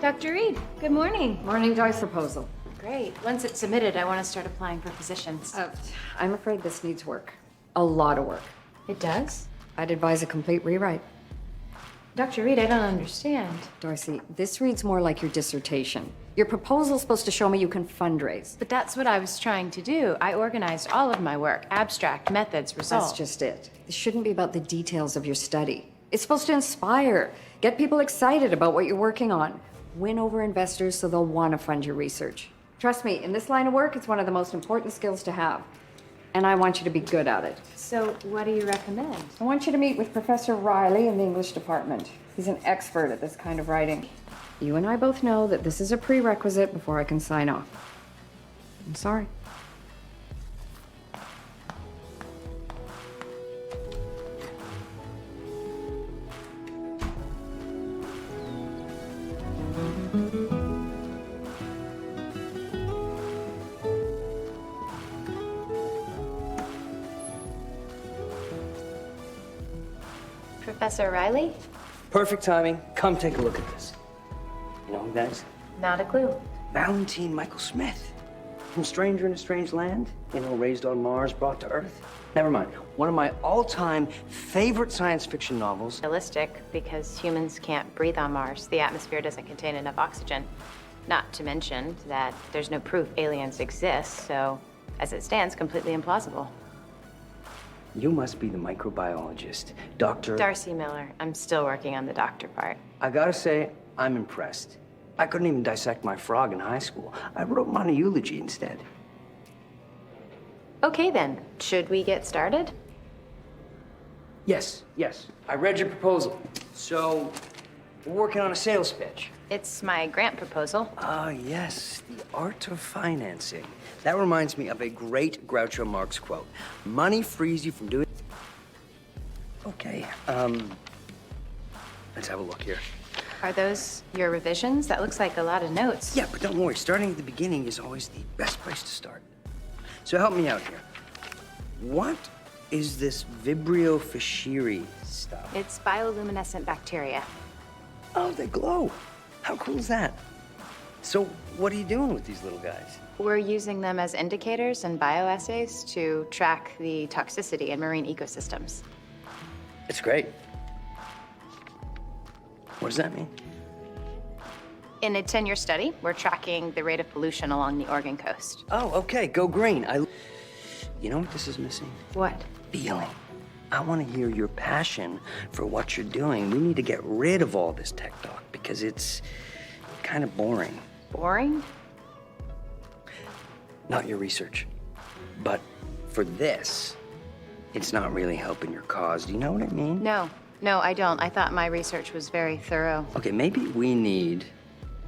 Dr. Reed, good morning. Morning dice proposal. Great. Once it's submitted, I want to start applying for positions. I'm afraid this needs work. A lot of work. It does? I'd advise a complete rewrite. Dr. Reed, I don't understand. Darcy, this reads more like your dissertation. Your proposal's supposed to show me you can fundraise. But that's what I was trying to do. I organized all of my work, abstract, methods, results. That's just it. This shouldn't be about the details of your study. It's supposed to inspire, get people excited about what you're working on, win over investors so they'll want to fund your research. Trust me, in this line of work, it's one of the most important skills to have. And I want you to be good at it. So what do you recommend? I want you to meet with Professor Riley in the English department. He's an expert at this kind of writing. You and I both know that this is a prerequisite before I can sign off. I'm sorry. Professor Riley? Perfect timing. Come take a look at this. You know who that is? Not a clue. Valentine Michael Smith. From Stranger in a Strange Land. You know, raised on Mars, brought to Earth. Never mind. One of my all-time favorite science fiction novels. Realistic, because humans can't breathe on Mars. The atmosphere doesn't contain enough oxygen. Not to mention that there's no proof aliens exist, so as it stands, completely implausible. You must be the microbiologist, Dr. Darcy Miller. I'm still working on the doctor part. I gotta say, I'm impressed. I couldn't even dissect my frog in high school. I wrote him on a eulogy instead. Okay then, should we get started? Yes. I read your proposal. So, we're working on a sales pitch. It's my grant proposal. Ah, yes, the art of financing. That reminds me of a great Groucho Marx quote. Money frees you from doing... Okay, let's have a look here. Are those your revisions? That looks like a lot of notes. Yeah, but don't worry, starting at the beginning is always the best place to start. So help me out here. What is this Vibrio fischeri stuff? It's bioluminescent bacteria. Oh, they glow. How cool is that? So what are you doing with these little guys? We're using them as indicators and bioassays to track the toxicity in marine ecosystems. It's great. What does that mean? In a 10-year study, we're tracking the rate of pollution along the Oregon coast. Oh, okay, go green. You know what this is missing? What? Feeling. I want to hear your passion for what you're doing. We need to get rid of all this tech talk because it's kind of boring. Boring? Not your research. But for this, it's not really helping your cause. Do you know what I mean? No, I don't. I thought my research was very thorough. Okay, maybe we need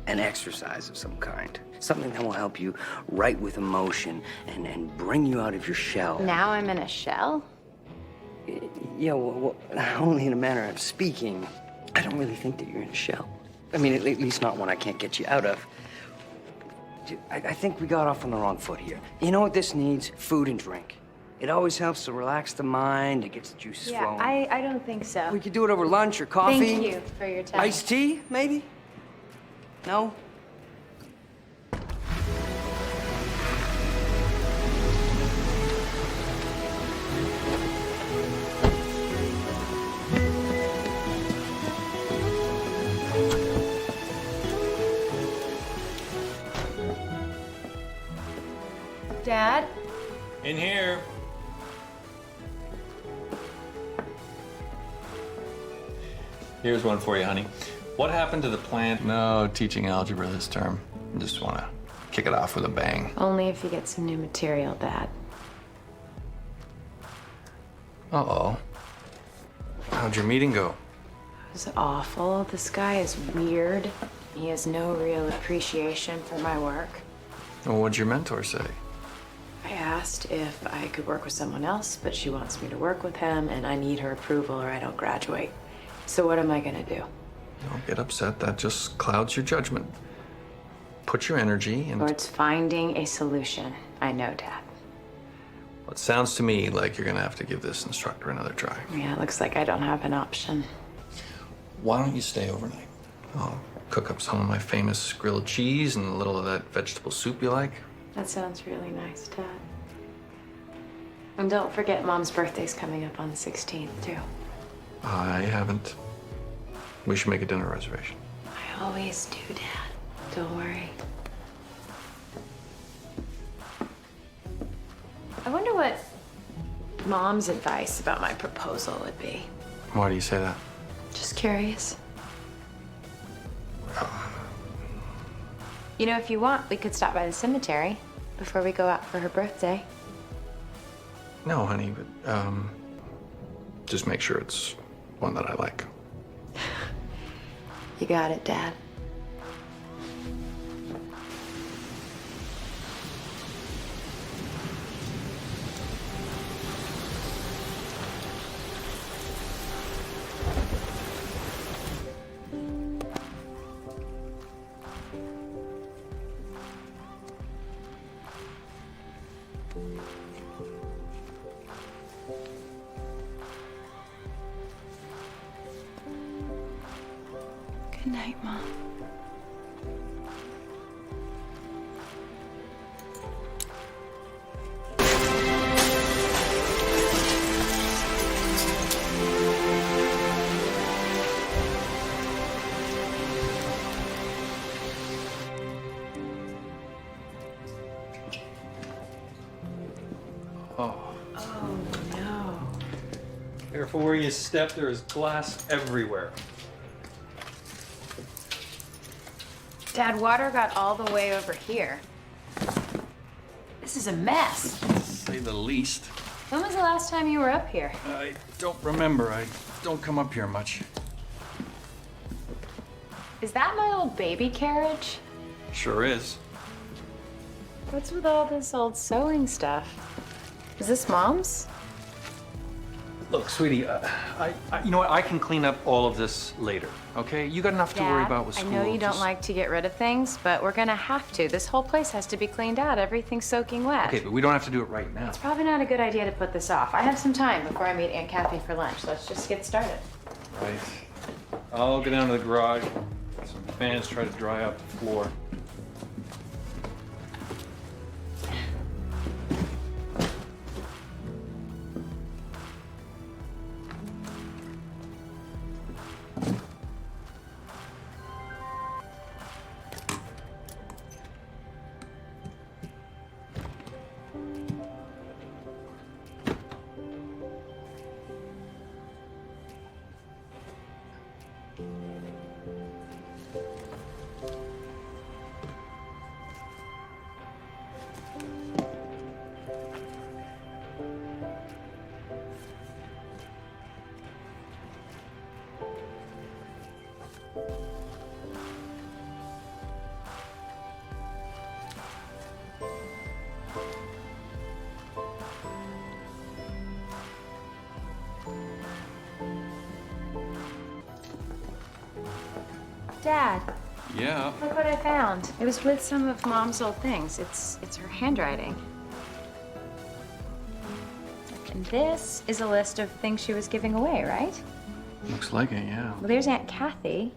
an exercise of some kind. Something that will help you write with emotion and bring you out of your shell. Now I'm in a shell? Yeah, well, only in a manner of speaking. I don't really think that you're in a shell. I mean, at least not one I can't get you out of. Dude, I think we got off on the wrong foot here. You know what this needs? Food and drink. It always helps to relax the mind. It gets the juices Yeah, flowing. I don't think so. We could do it over lunch or coffee. Thank you for your time. Iced tea, maybe? No? Dad? In here. Here's one for you, honey. What happened to the plan? No teaching algebra this term. I just want to kick it off with a bang. Only if you get some new material, Dad. Uh-oh. How'd your meeting go? It was awful. This guy is weird. He has no real appreciation for my work. Well, what'd your mentor say? I asked if I could work with someone else, but she wants me to work with him, and I need her approval or I don't graduate. So what am I gonna do? Don't get upset. That just clouds your judgment. Put your energy in... Towards finding a solution. I know, Dad. Well, it sounds to me like you're gonna have to give this instructor another try. Yeah, it looks like I don't have an option. Why don't you stay overnight? I'll cook up some of my famous grilled cheese and a little of that vegetable soup you like. That sounds really nice, Dad. And don't forget Mom's birthday's coming up on the 16th, too. I haven't. We should make a dinner reservation. I always do, Dad. Don't worry. I wonder what Mom's advice about my proposal would be. Why do you say that? Just curious. You know, if you want, we could stop by the cemetery before we go out for her birthday. No, honey, but just make sure it's one that I like. You got it, Dad. Good night, Mom. Oh. Oh, no. Careful where you step, there is glass everywhere. Dad, water got all the way over here. This is a mess. To say the least. When was the last time you were up here? I don't remember. I don't come up here much. Is that my old baby carriage? Sure is. What's with all this old sewing stuff? Is this Mom's? Look, sweetie, you know what? I can clean up all of this later, okay? You got enough to worry about with school. I know you don't Just- like to get rid of things, but we're gonna have to. This whole place has to be cleaned out. Everything's soaking wet. Okay, but we don't have to do it right now. It's probably not a good idea to put this off. I have some time before I meet Aunt Kathy for lunch. Let's just get started. Right. I'll go down to the garage. Some fans try to dry out the floor. Dad, Yeah. look what I found. It was with some of Mom's old things. It's her handwriting. And this is a list of things she was giving away, right? Looks like it, yeah. Well, there's Aunt Kathy,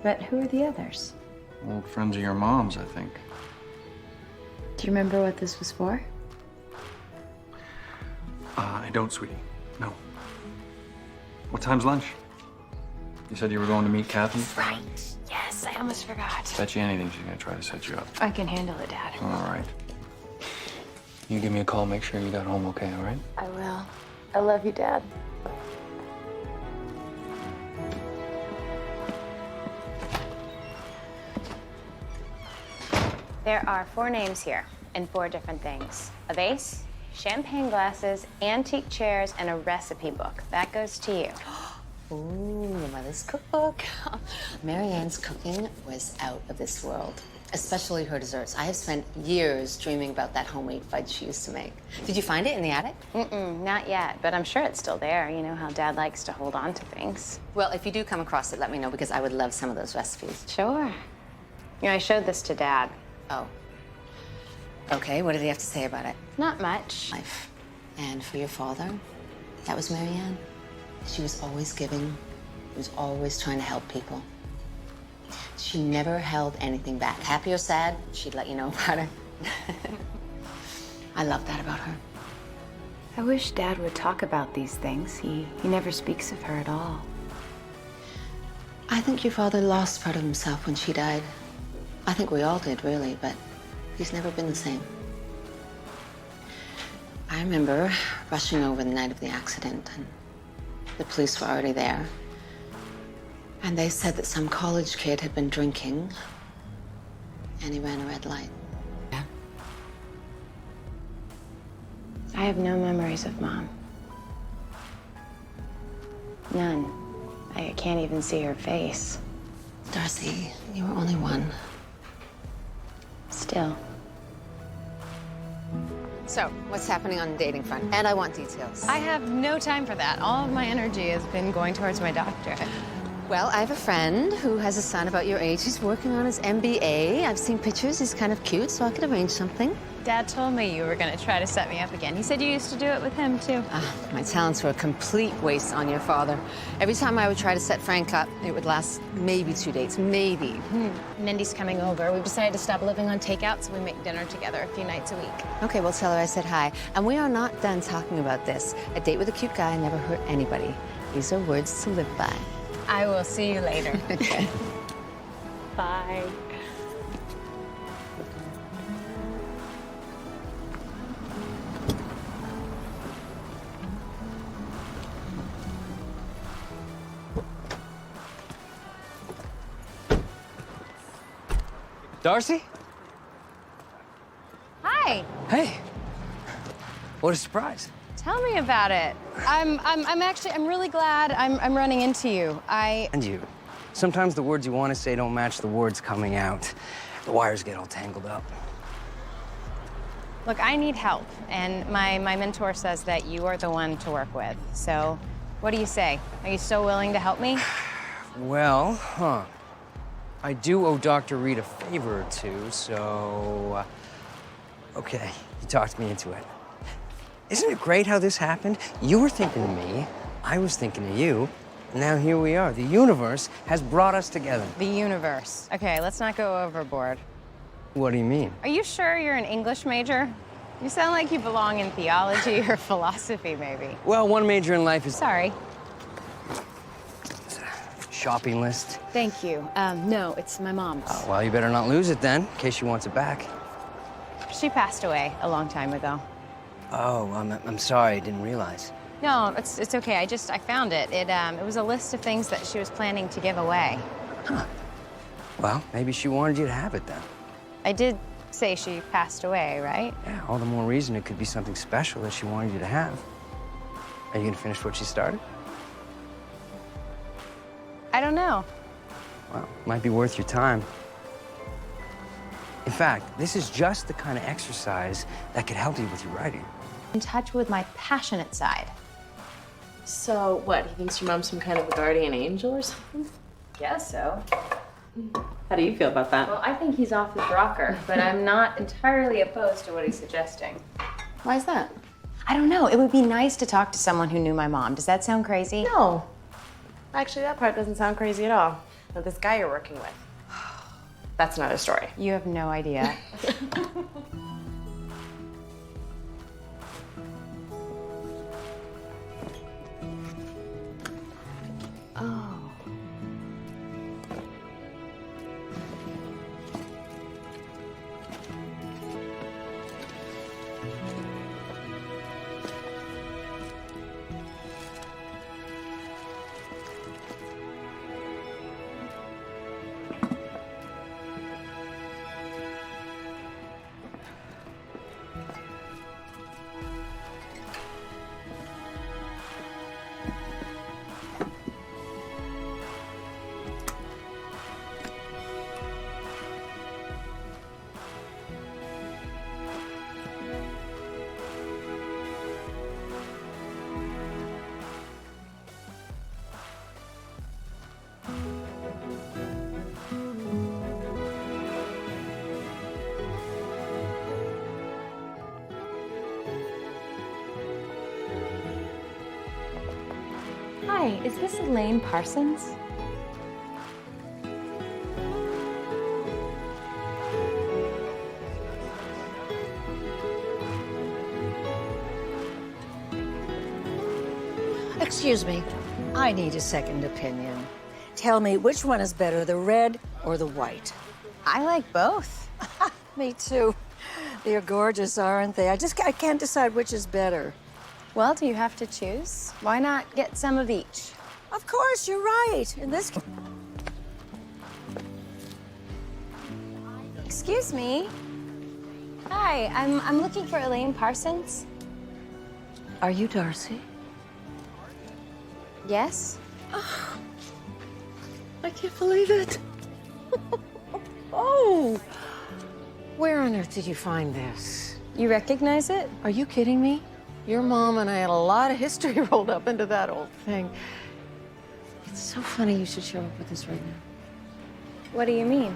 but who are the others? Old friends of your mom's, I think. Do you remember what this was for? I don't, sweetie. No. What time's lunch? You said you were going to meet Kathy? Right. Yes, I almost forgot. Bet you anything she's gonna try to set you up. I can handle it, Dad. All right. You give me a call, make sure you got home okay, all right? I will. I love you, Dad. There are 4 names here and 4 different things. A vase, champagne glasses, antique chairs, and a recipe book. That goes to you. Ooh, your mother's cookbook. Marianne's cooking was out of this world, especially her desserts. I have spent years dreaming about that homemade fudge she used to make. Did you find it in the attic? Not yet, but I'm sure it's still there. You know how Dad likes to hold on to things. Well, if you do come across it, let me know because I would love some of those recipes. Sure. You know, I showed this to Dad. Oh. Okay, what did he have to say about it? Not much. Life. And for your father, that was Marianne. She was always giving. She was always trying to help people. She never held anything back. Happy or sad, she'd let you know about it. I love that about her. I wish Dad would talk about these things. He never speaks of her at all. I think your father lost part of himself when she died. I think we all did, really, but he's never been the same. I remember rushing over the night of the accident, and the police were already there. And they said that some college kid had been drinking, and he ran a red light. Yeah. I have no memories of Mom. None. I can't even see her face. Darcy, you were only one. Still. So, what's happening on the dating front? And I want details. I have no time for that. All of my energy has been going towards my doctorate. Well, I have a friend who has a son about your age. He's working on his MBA. I've seen pictures. He's kind of cute, so I could arrange something. Dad told me you were going to try to set me up again. He said you used to do it with him, too. My talents were a complete waste on your father. Every time I would try to set Frank up, it would last maybe 2 dates, maybe. Mindy's coming over. We've decided to stop living on takeout, so we make dinner together a few nights a week. Okay, well, tell her I said hi. And we are not done talking about this. A date with a cute guy never hurt anybody. These are words to live by. I will see you later. Okay. Bye. Darcy? Hi. Hey. What a surprise. Tell me about it. I'm really glad I'm running into you. And you. Sometimes the words you want to say don't match the words coming out. The wires get all tangled up. Look, I need help, and my mentor says that you are the one to work with. So, what do you say? Are you still willing to help me? Well, I do owe Dr. Reed a favor or two, so... okay, you talked me into it. Isn't it great how this happened? You were thinking of me, I was thinking of you, and now here we are. The universe has brought us together. The universe. Okay, let's not go overboard. What do you mean? Are you sure you're an English major? You sound like you belong in theology or philosophy, maybe. Well, one major in life is... Sorry. shopping list. Thank you. No, it's my mom's. Oh, well, you better not lose it then, in case she wants it back. She passed away a long time ago. Oh, I'm sorry, I didn't realize. No, it's okay. I found it. It was a list of things that she was planning to give away. Huh. Well, maybe she wanted you to have it then. I did say she passed away, right? Yeah, all the more reason it could be something special that she wanted you to have. Are you gonna finish what she started? I don't know. Well, might be worth your time. In fact, this is just the kind of exercise that could help you with your writing. In touch with my passionate side. So what, he thinks your mom's some kind of a guardian angel or something? Guess so. How do you feel about that? Well, I think he's off his rocker, but I'm not entirely opposed to what he's suggesting. Why is that? I don't know. It would be nice to talk to someone who knew my mom. Does that sound crazy? No. Actually, that part doesn't sound crazy at all. Now, this guy you're working with, that's another story. You have no idea. Oh. Hi, is this Elaine Parsons? Excuse me, I need a second opinion. Tell me, which one is better, the red or the white? I like both. Me too. They're gorgeous, aren't they? I can't decide which is better. Well, do you have to choose? Why not get some of each? Of course, you're right. In this case. Excuse me. Hi, I'm looking for Elaine Parsons. Are you Darcy? Yes? I can't believe it. Oh! Where on earth did you find this? You recognize it? Are you kidding me? Your mom and I had a lot of history rolled up into that old thing. It's so funny you should show up with this right now. What do you mean?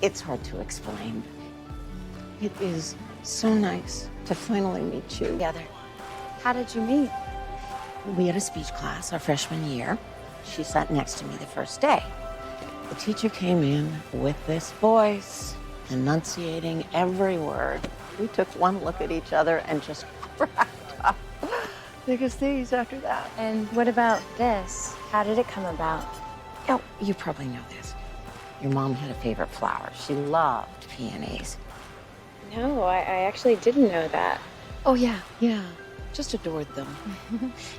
It's hard to explain. It is so nice to finally meet you. Together. How did you meet? We had a speech class our freshman year. She sat next to me the first day. The teacher came in with this voice, enunciating every word. We took one look at each other and just cracked up. Thick as thieves after that. And what about this? How did it come about? Oh, you probably know this. Your mom had a favorite flower. She loved peonies. No, I actually didn't know that. Oh, yeah. Just adored them.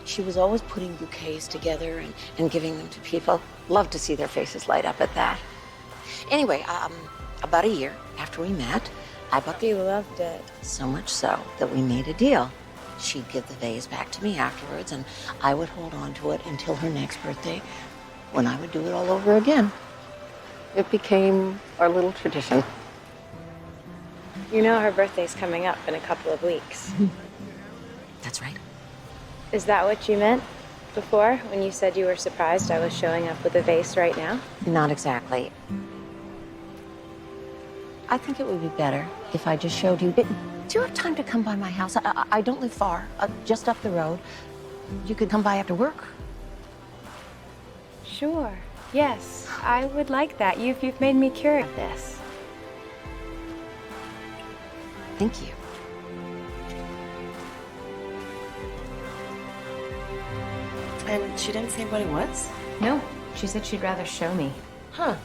She was always putting bouquets together and giving them to people. Loved to see their faces light up at that. Anyway, about a year after we met, I bought the... You loved it. So much so that we made a deal. She'd give the vase back to me afterwards, and I would hold on to it until her next birthday, when I would do it all over again. It became our little tradition. You know her birthday's coming up in a couple of weeks. That's right. Is that what you meant before, when you said you were surprised I was showing up with a vase right now? Not exactly. I think it would be better if I just showed you. Do you have time to come by my house? I don't live far, just up the road. You could come by after work. Sure. Yes, I would like that. You've made me curious about this. Thank you. And she didn't say what it was? No, she said she'd rather show me. Huh.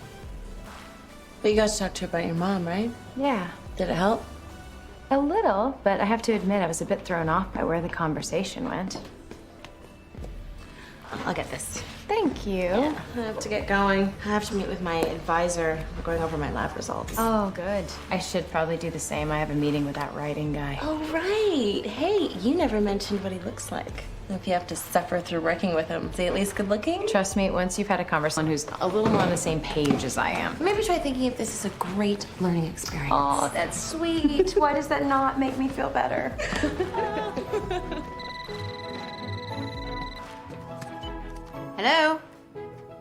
But you guys talked to her about your mom, right? Yeah, Did it help? a little, but I have to admit I was a bit thrown off by where the conversation went. I'll get this. Thank you. I have to get going. I have to meet with my advisor. We're going over my lab results. Oh, good. I should probably do the same. I have a meeting with that writing guy. Oh, right. Hey, you never mentioned what he looks like. If you have to suffer through working with him, is he at least good looking? Trust me, once you've had a conversation who's a little more on the same page as I am. Maybe try thinking if this is a great learning experience. Oh, that's sweet. Why does that not make me feel better? Hello?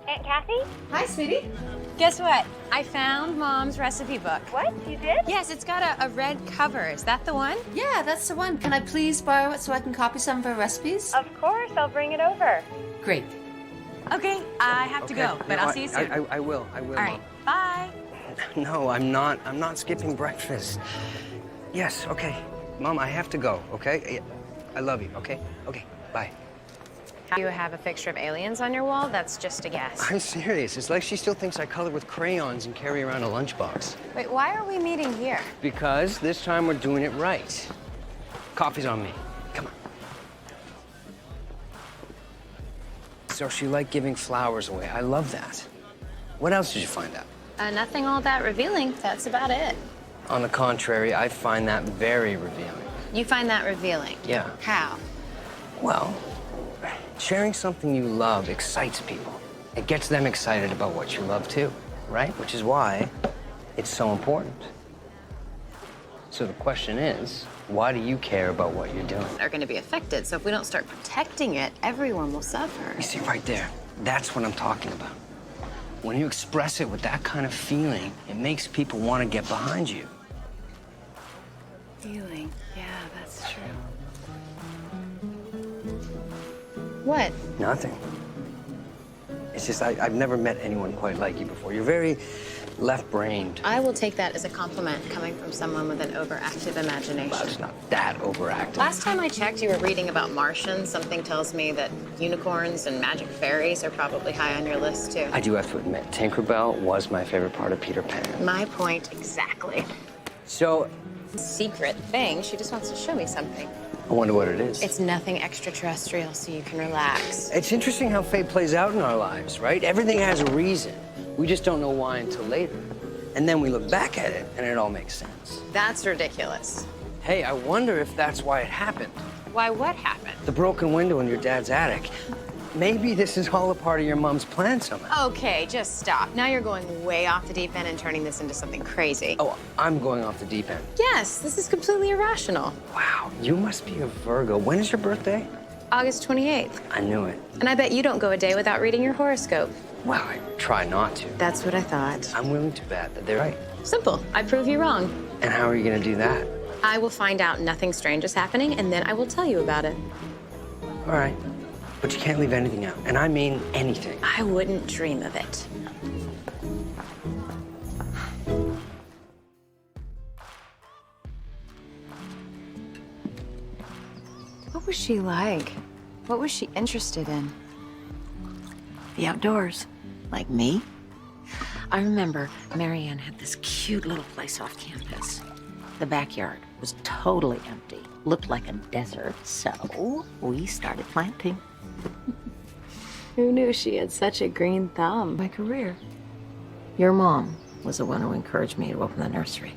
Aunt Kathy? Hi, sweetie. Guess what? I found Mom's recipe book. What? You did? Yes, it's got a red cover. Is that the one? Yeah, that's the one. Can I please borrow it so I can copy some of her recipes? Of course, I'll bring it over. Great. Okay, I have to go, but I'll see you soon. I will. All right, bye. No, I'm not. I'm not skipping breakfast. Yes, okay. Mom, I have to go, okay? I love you, okay? Okay, bye. You have a picture of aliens on your wall? That's just a guess. I'm serious. It's like she still thinks I color with crayons and carry around a lunchbox. Wait, why are we meeting here? Because this time we're doing it right. Coffee's on me. Come on. So she liked giving flowers away. I love that. What else did you find out? Nothing all that revealing. That's about it. On the contrary, I find that very revealing. You find that revealing? Yeah. How? Well, sharing something you love excites people. It gets them excited about what you love too, right? Which is why it's so important. So the question is, why do you care about what you're doing? They're going to be affected, so if we don't start protecting it, everyone will suffer. You see, right there, that's what I'm talking about. When you express it with that kind of feeling, it makes people want to get behind you. Feeling. Yeah, that's true. What? Nothing. It's just I've never met anyone quite like you before. You're very left-brained. I will take that as a compliment coming from someone with an overactive imagination. Well, it's not that overactive. Last time I checked, you were reading about Martians. Something tells me that unicorns and magic fairies are probably high on your list, too. I do have to admit, Tinkerbell was my favorite part of Peter Pan. My point exactly. So, Secret thing. She just wants to show me something. I wonder what it is. It's nothing extraterrestrial, so you can relax. It's interesting how fate plays out in our lives, right? Everything has a reason. We just don't know why until later. And then we look back at it, and it all makes sense. That's ridiculous. Hey, I wonder if that's why it happened. Why, what happened? The broken window in your dad's attic. Maybe this is all a part of your mom's plan somehow. Okay, just stop. Now you're going way off the deep end and turning this into something crazy. Oh, I'm going off the deep end. Yes, this is completely irrational. Wow, you must be a Virgo. When is your birthday? August 28th. I knew it. And I bet you don't go a day without reading your horoscope. Well, I try not to. That's what I thought. I'm willing to bet that they're right. Simple. I prove you wrong. And how are you gonna do that? I will find out nothing strange is happening, and then I will tell you about it. All right. But you can't leave anything out. And I mean anything. I wouldn't dream of it. What was she like? What was she interested in? The outdoors. Like me. I remember Marianne had this cute little place off campus. The backyard was totally empty. Looked like a desert, so we started planting. Who knew she had such a green thumb? My career. Your mom was the one who encouraged me to open the nursery.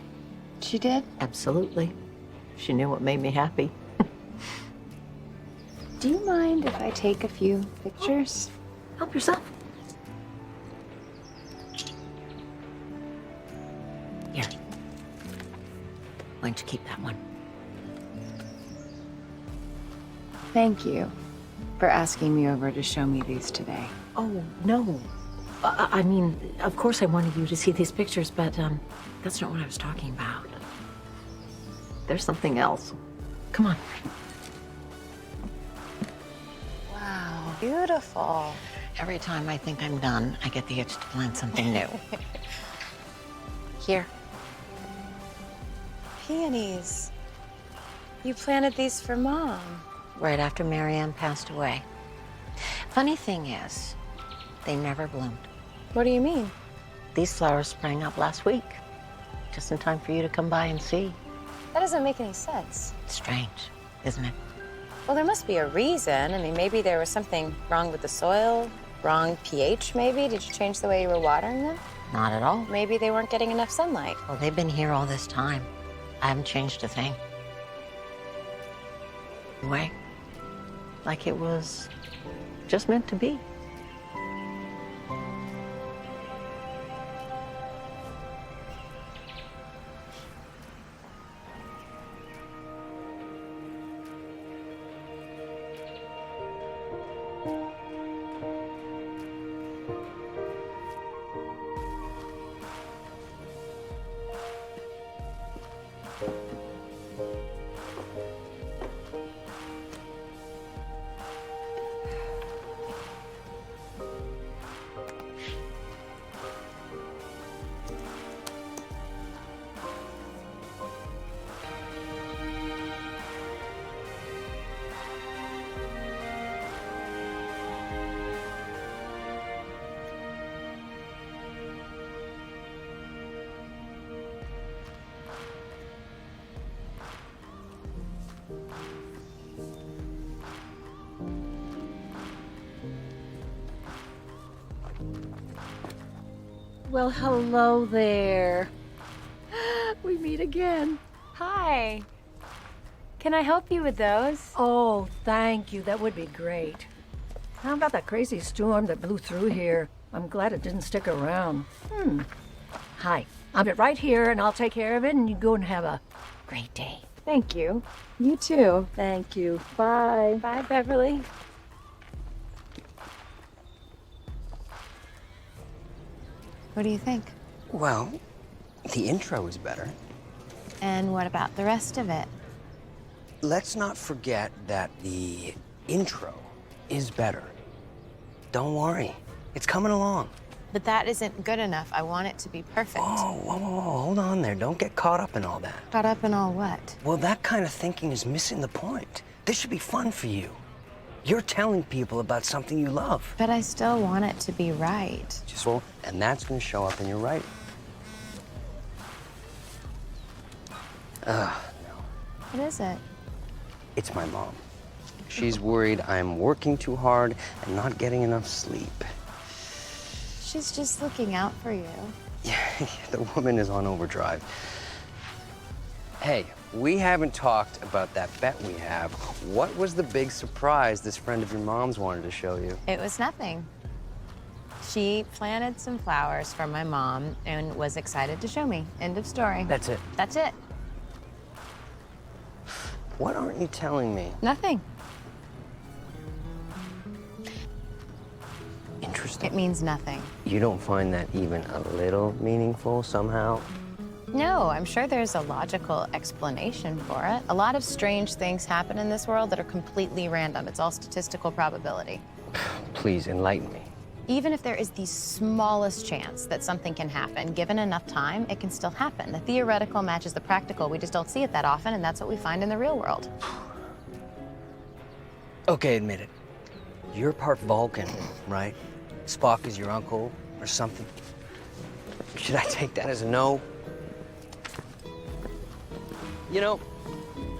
She did? Absolutely. She knew what made me happy. Do you mind if I take a few pictures? Help yourself. Here. Why don't you keep that one? Thank you for asking me over to show me these today. Oh, no. I mean, of course I wanted you to see these pictures, but that's not what I was talking about. There's something else. Come on. Wow, beautiful. Every time I think I'm done, I get the itch to plant something new. Here. Peonies. You planted these for Mom. Right after Marianne passed away. Funny thing is, they never bloomed. What do you mean? These flowers sprang up last week, just in time for you to come by and see. That doesn't make any sense. Strange, isn't it? Well, there must be a reason. I mean, maybe there was something wrong with the soil, wrong pH maybe. Did you change the way you were watering them? Not at all. Maybe they weren't getting enough sunlight. Well, they've been here all this time. I haven't changed a thing. Anyway, like it was just meant to be. Well, hello there. We meet again. Hi. Can I help you with those? Oh, thank you. That would be great. How about that crazy storm that blew through here? I'm glad it didn't stick around. Hi. I'll be right here, and I'll take care of it, and you go and have a great day. Thank you. You too. Thank you. Bye. Bye, Beverly. What do you think? Well, the intro is better. And what about the rest of it? Let's not forget that the intro is better. Don't worry, it's coming along. But that isn't good enough. I want it to be perfect. Whoa, hold on there. Don't get caught up in all that. Caught up in all what? Well, that kind of thinking is missing the point. This should be fun for you. You're telling people about something you love. But I still want it to be right. And that's going to show up in your writing. No. What is it? It's my mom. She's worried I'm working too hard and not getting enough sleep. She's just looking out for you. Yeah, the woman is on overdrive. Hey, we haven't talked about that bet we have. What was the big surprise this friend of your mom's wanted to show you? It was nothing. She planted some flowers for my mom and was excited to show me. End of story. That's it. That's it. What aren't you telling me? Nothing. Interesting. It means nothing. You don't find that even a little meaningful somehow? No, I'm sure there's a logical explanation for it. A lot of strange things happen in this world that are completely random. It's all statistical probability. Please enlighten me. Even if there is the smallest chance that something can happen, given enough time, it can still happen. The theoretical matches the practical. We just don't see it that often, and that's what we find in the real world. Okay, admit it. You're part Vulcan, right? Spock is your uncle or something. Should I take that as a no? You know,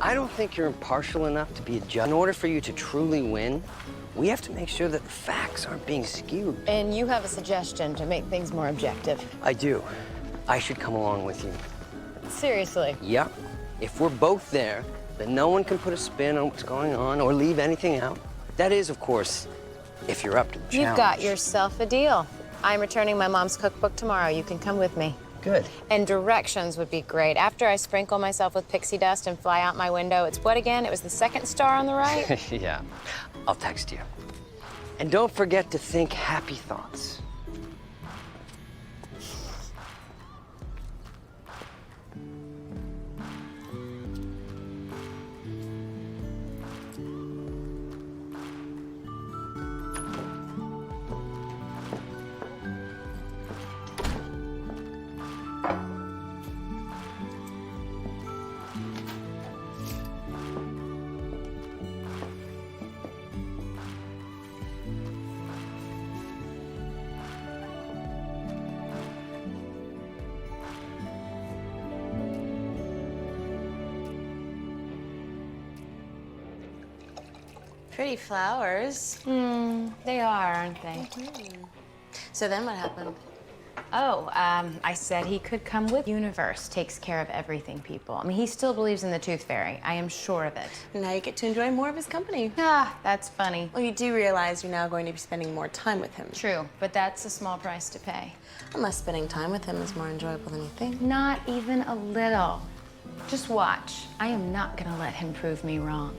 I don't think you're impartial enough to be a judge. In order for you to truly win, we have to make sure that the facts aren't being skewed. And you have a suggestion to make things more objective. I do. I should come along with you. Seriously? Yeah. If we're both there, then no one can put a spin on what's going on or leave anything out. That is, of course, if you're up to the challenge. You've got yourself a deal. I'm returning my mom's cookbook tomorrow. You can come with me. Good. And directions would be great. After I sprinkle myself with pixie dust and fly out my window, it's what again? It was the second star on the right? Yeah. I'll text you. And don't forget to think happy thoughts. Pretty flowers. They are, aren't they? So then what happened? Oh, I said he could come with. Universe takes care of everything, people. I mean, he still believes in the Tooth Fairy. I am sure of it. Now you get to enjoy more of his company. Ah, that's funny. Well, you do realize you're now going to be spending more time with him. True, but that's a small price to pay. Unless spending time with him is more enjoyable than you think. Not even a little. Just watch. I am not gonna let him prove me wrong.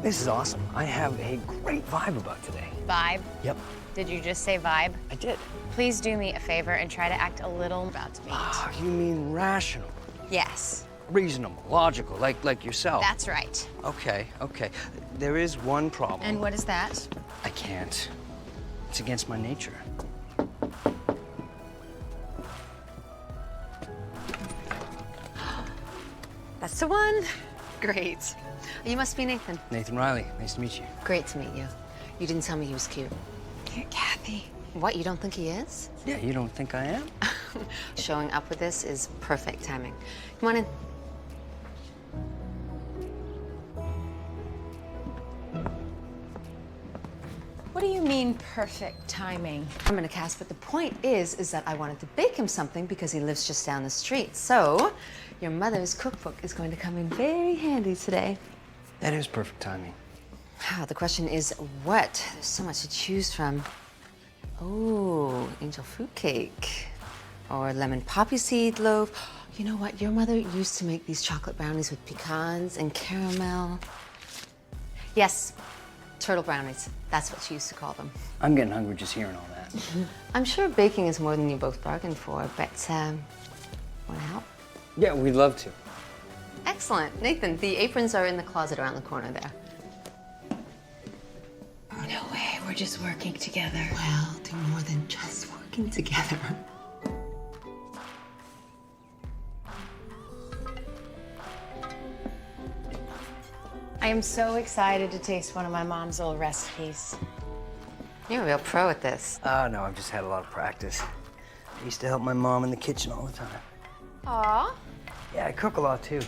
This is awesome. I have a great vibe about today. Vibe? Yep. Did you just say vibe? I did. Please do me a favor and try to act a little about to meet. Ah, you mean rational, Yes, reasonable, logical, like yourself. that's right. Okay. There is one problem. And what is that? I can't. It's against my nature. That's the one. Great. You must be Nathan. Nathan Riley, nice to meet you. Great to meet you. You didn't tell me he was cute. You're Kathy. What, you don't think he is? Yeah, you don't think I am? Showing up with this is perfect timing. Come on in. What do you mean perfect timing? I'm gonna cast, but the point is that I wanted to bake him something because he lives just down the street. So, your mother's cookbook is going to come in very handy today. That is perfect timing. The question is what? There's so much to choose from. Oh, angel fruit cake. Or lemon poppy seed loaf. You know what? Your mother used to make these chocolate brownies with pecans and caramel. Yes, turtle brownies. That's what she used to call them. I'm getting hungry just hearing all that. I'm sure baking is more than you both bargained for, but want to help? Yeah, we'd love to. Excellent. Nathan, the aprons are in the closet around the corner there. No way, we're just working together. Well, do more than just working together. I am so excited to taste one of my mom's old recipes. You're a real pro at this. Oh, no, I've just had a lot of practice. I used to help my mom in the kitchen all the time. Aw. Yeah, I cook a lot, too.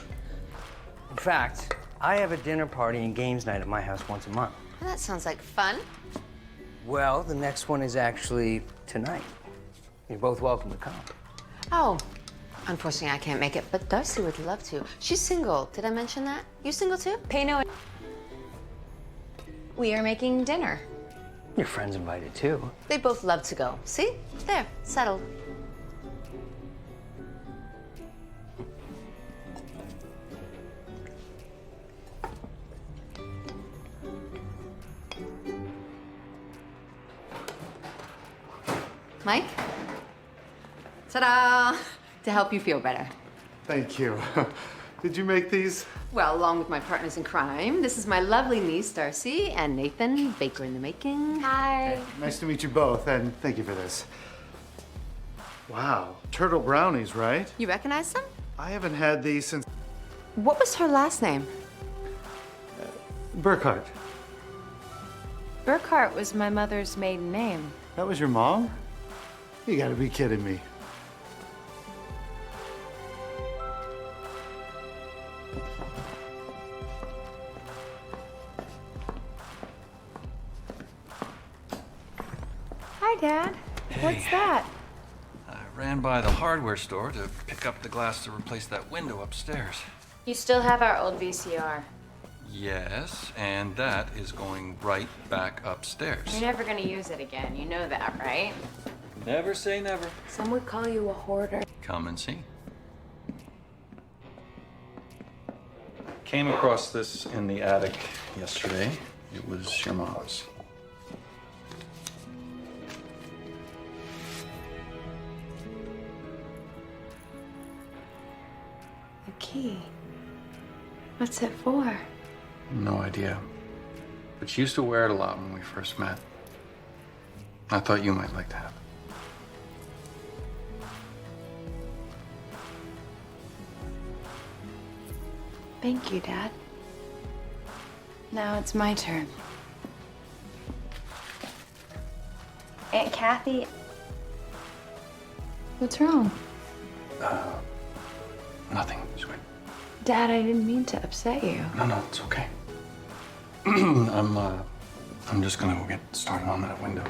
In fact, I have a dinner party and games night at my house once a month. Well, that sounds like fun. Well, the next one is actually tonight. You're both welcome to come. Oh, unfortunately, I can't make it, but Darcy would love to. She's single. Did I mention that? You single too? Pay no. We are making dinner. Your friend's invited, too. They both love to go. See? There, settled. Mike? Ta-da! To help you feel better. Thank you. Did you make these? Well, along with my partners in crime, this is my lovely niece, Darcy, and Nathan, baker in the making. Hi. Nice to meet you both, and thank you for this. Wow, turtle brownies, right? You recognize them? I haven't had these since What was her last name? Burkhart. Burkhart was my mother's maiden name. That was your mom? You gotta be kidding me. Hi, Dad. What's that? I ran by the hardware store to pick up the glass to replace that window upstairs. You still have our old VCR. Yes, and that is going right back upstairs. You're never gonna use it again. You know that, right? Never say never. Some would call you a hoarder. Come and see. Came across this in the attic yesterday. It was your mom's. The key. What's it for? No idea. But she used to wear it a lot when we first met. I thought you might like to have it. Thank you, Dad. Now it's my turn. Aunt Kathy. What's wrong? Nothing, sweet. Dad, I didn't mean to upset you. No, it's okay. I'm just gonna go get started on that window.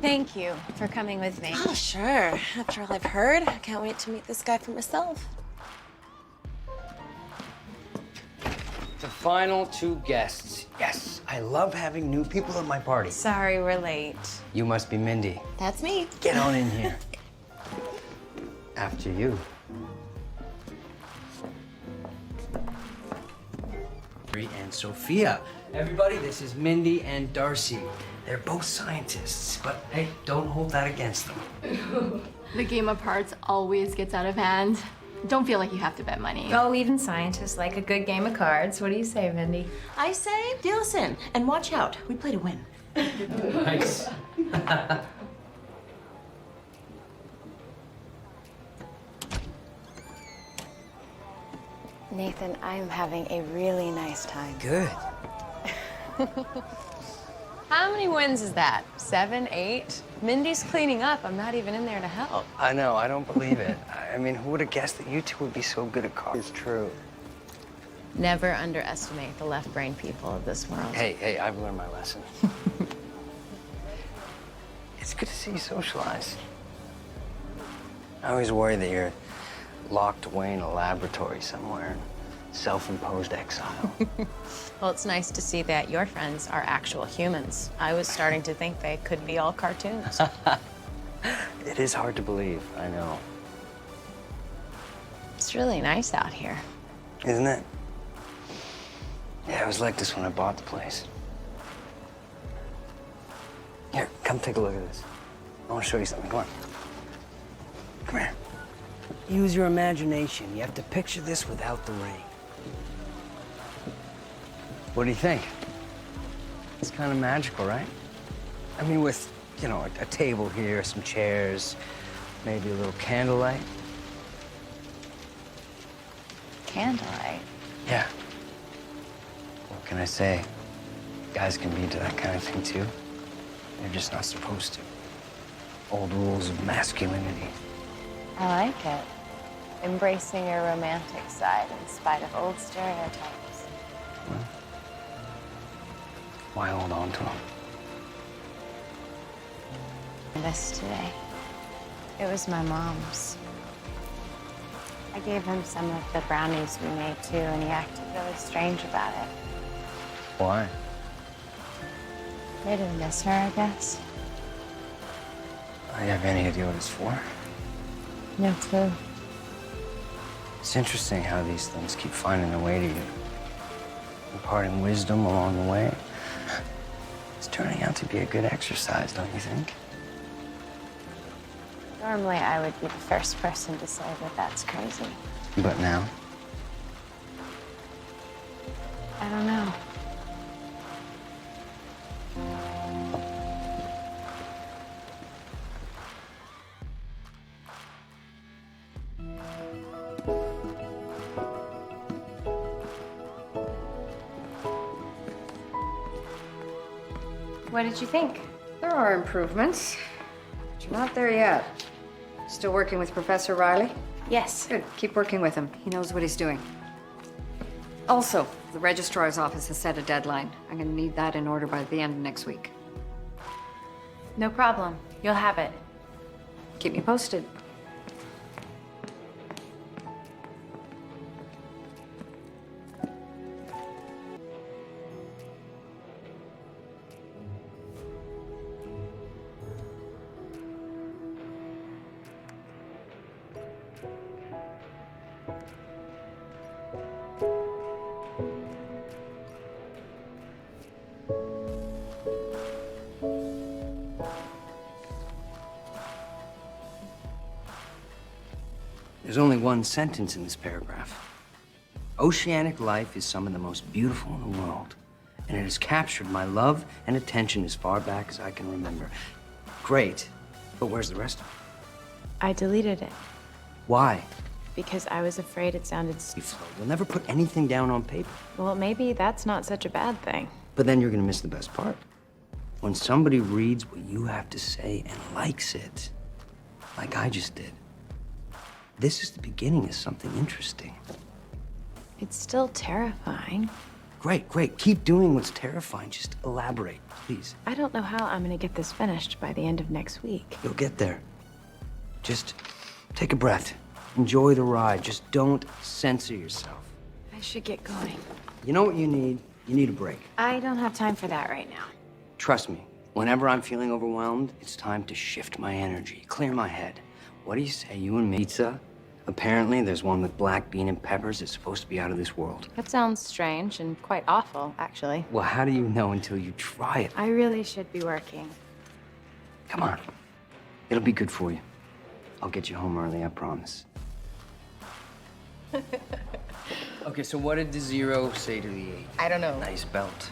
Thank you for coming with me. Oh, sure. After all I've heard, I can't wait to meet this guy for myself. The final two guests. Yes, I love having new people at my party. Sorry we're late. You must be Mindy. That's me. Get on in here. After you. And Sophia. Everybody, this is Mindy and Darcy. They're both scientists, but hey, don't hold that against them. The game of hearts always gets out of hand. Don't feel like you have to bet money. Oh, even scientists like a good game of cards. What do you say, Mindy? I say, deal us in, and watch out. We play to win. Nice. Nathan, I'm having a really nice time. Good. How many wins is that? 7, 8? Mindy's cleaning up. I'm not even in there to help. I know, I don't believe it. I mean, who would have guessed that you two would be so good at cards? It's true. Never underestimate the left-brain people of this world. Hey, I've learned my lesson. It's good to see you socialize. I always worry that you're locked away in a laboratory somewhere in self-imposed exile. Well, it's nice to see that your friends are actual humans. I was starting to think they could be all cartoons. It is hard to believe, I know. It's really nice out here. Isn't it? Yeah, it was like this when I bought the place. Here, come take a look at this. I want to show you something. Come on. Come here. Use your imagination. You have to picture this without the ring. What do you think? It's kind of magical, right? I mean, with, you know, a table here, some chairs, maybe a little candlelight. Candlelight? Yeah. What can I say? Guys can be into that kind of thing, too. They're just not supposed to. Old rules of masculinity. I like it. Embracing your romantic side in spite of old stereotypes. Well, why hold on to them? This today. It was my mom's. I gave him some of the brownies we made too, and he acted really strange about it. Why? Made him miss her, I guess. Do you have any idea what it's for? No clue. It's interesting how these things keep finding their way to you. Imparting wisdom along the way. It's turning out to be a good exercise, don't you think? Normally, I would be the first person to say that that's crazy. But now? I don't know. What did you think? There are improvements, but you're not there yet. Still working with Professor Riley? Yes. Good. Keep working with him. He knows what he's doing. Also, the registrar's office has set a deadline. I'm going to need that in order by the end of next week. No problem. You'll have it. Keep me posted. There's only one sentence in this paragraph. Oceanic life is some of the most beautiful in the world, and it has captured my love and attention as far back as I can remember. Great, but where's the rest of it? I deleted it Why? because I was afraid it sounded You'll never put anything down on paper. Well, maybe that's not such a bad thing. But then you're gonna miss the best part. When somebody reads what you have to say and likes it, like I just did, this is the beginning of something interesting. It's still terrifying. Great, great. Keep doing what's terrifying. Just elaborate, please. I don't know how I'm gonna get this finished by the end of next week. You'll get there. Just take a breath. Enjoy the ride. Just don't censor yourself. I should get going. You know what you need? You need a break. I don't have time for that right now. Trust me, whenever I'm feeling overwhelmed, it's time to shift my energy, clear my head. What do you say, you and me? Pizza? Apparently, there's one with black bean and peppers. It's supposed to be out of this world. That sounds strange and quite awful, actually. Well, how do you know until you try it? I really should be working. Come on. It'll be good for you. I'll get you home early, I promise. Okay, so what did the 0 say to the 8? I don't know. Nice belt.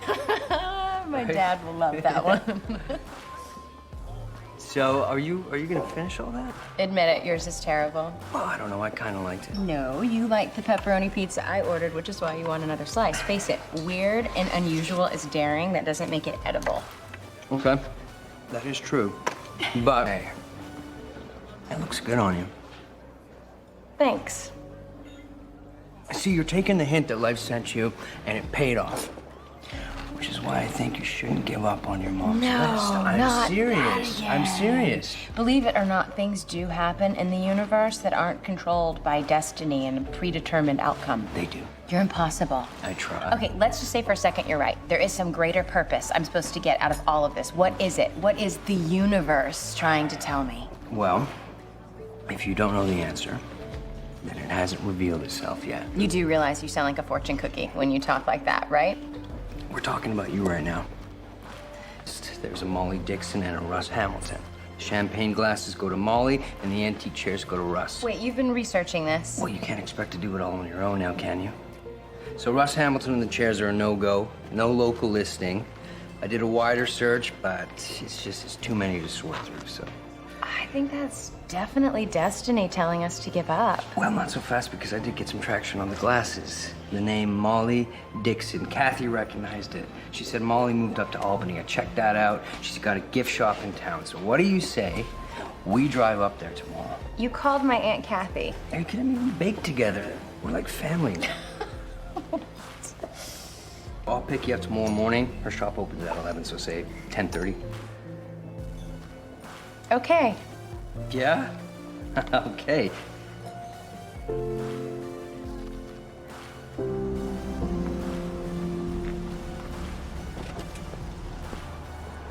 My dad will love that one. So, are you gonna finish all that? Admit it, yours is terrible. Well, I don't know. I kind of liked it. No, you like the pepperoni pizza I ordered, which is why you want another slice. Face it, weird and unusual is daring. That doesn't make it edible. Okay, that is true. But hey, that looks good on you. Thanks. See, you're taking the hint that life sent you, and it paid off. Which is why I think you shouldn't give up on your mom's list. I'm serious. I'm serious. Believe it or not, things do happen in the universe that aren't controlled by destiny and a predetermined outcome. They do. You're impossible. I try. Okay, let's just say for a second you're right. There is some greater purpose I'm supposed to get out of all of this. What is it? What is the universe trying to tell me? Well, if you don't know the answer, then it hasn't revealed itself yet. You do realize you sound like a fortune cookie when you talk like that, right? We're talking about you right now. Just there's a Molly Dixon and a Russ Hamilton. Champagne glasses go to Molly, and the antique chairs go to Russ. Wait, you've been researching this? Well, you can't expect to do it all on your own now, can you? So Russ Hamilton and the chairs are a no-go, no local listing. I did a wider search, but it's too many to sort through, so. I think that's definitely destiny telling us to give up. Well, not so fast, because I did get some traction on the glasses. The name Molly Dixon. Kathy recognized it. She said Molly moved up to Albany. I checked that out. She's got a gift shop in town. So what do you say we drive up there tomorrow? You called my Aunt Kathy. Are you kidding me? We bake together. We're like family now. I'll pick you up tomorrow morning. Her shop opens at 11, so say 10:30. Okay. Yeah? Okay.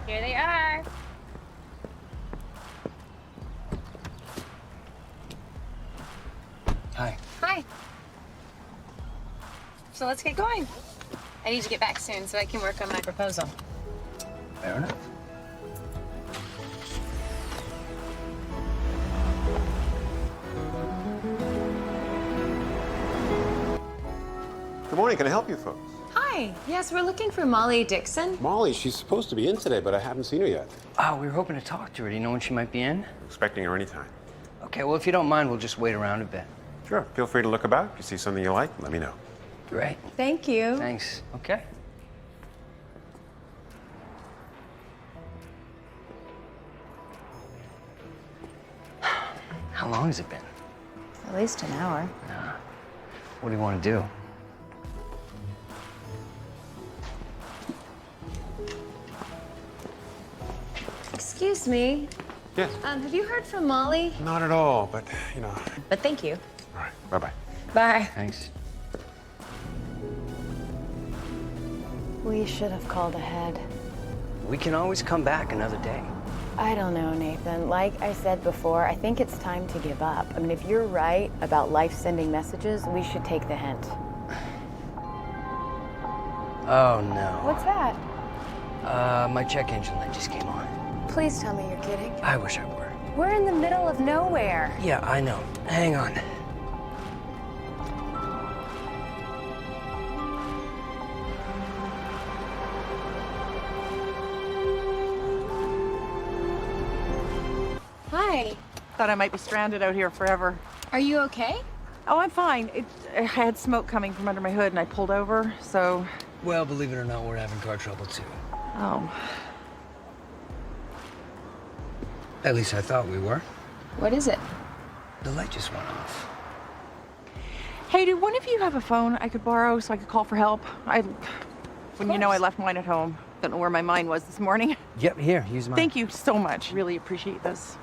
Here they are. Hi. Hi. So let's get going. I need to get back soon so I can work on my proposal. Fair enough. Good morning. Can I help you folks? Hi. Yes, we're looking for Molly Dixon. Molly, she's supposed to be in today, but I haven't seen her yet. Oh, we were hoping to talk to her. Do you know when she might be in? I'm expecting her anytime. Okay, well, if you don't mind, we'll just wait around a bit. Sure. Feel free to look about. If you see something you like, let me know. Great. Thank you. Thanks. Okay. How long has it been? At least an hour. What do you want to do? Excuse me. Yes. Have you heard from Molly? Not at all, but, you know. But thank you. All right. Bye-bye. Bye. Thanks. We should have called ahead. We can always come back another day. I don't know, Nathan. Like I said before, I think it's time to give up. I mean, if you're right about life sending messages, we should take the hint. Oh, no. What's that? My check engine light just came on. Please tell me you're kidding. I wish I were. We're in the middle of nowhere. Yeah, I know. Hang on. Hi. Thought I might be stranded out here forever. Are you okay? Oh, I'm fine. I had smoke coming from under my hood and I pulled over, so... Well, believe it or not, we're having car trouble too. Oh. At least I thought we were. What is it? The light just went off. Hey, do one of you have a phone I could borrow so I could call for help? When you know I left mine at home. Don't know where my mind was this morning. Yep, here, use mine. Thank you so much. Really appreciate this.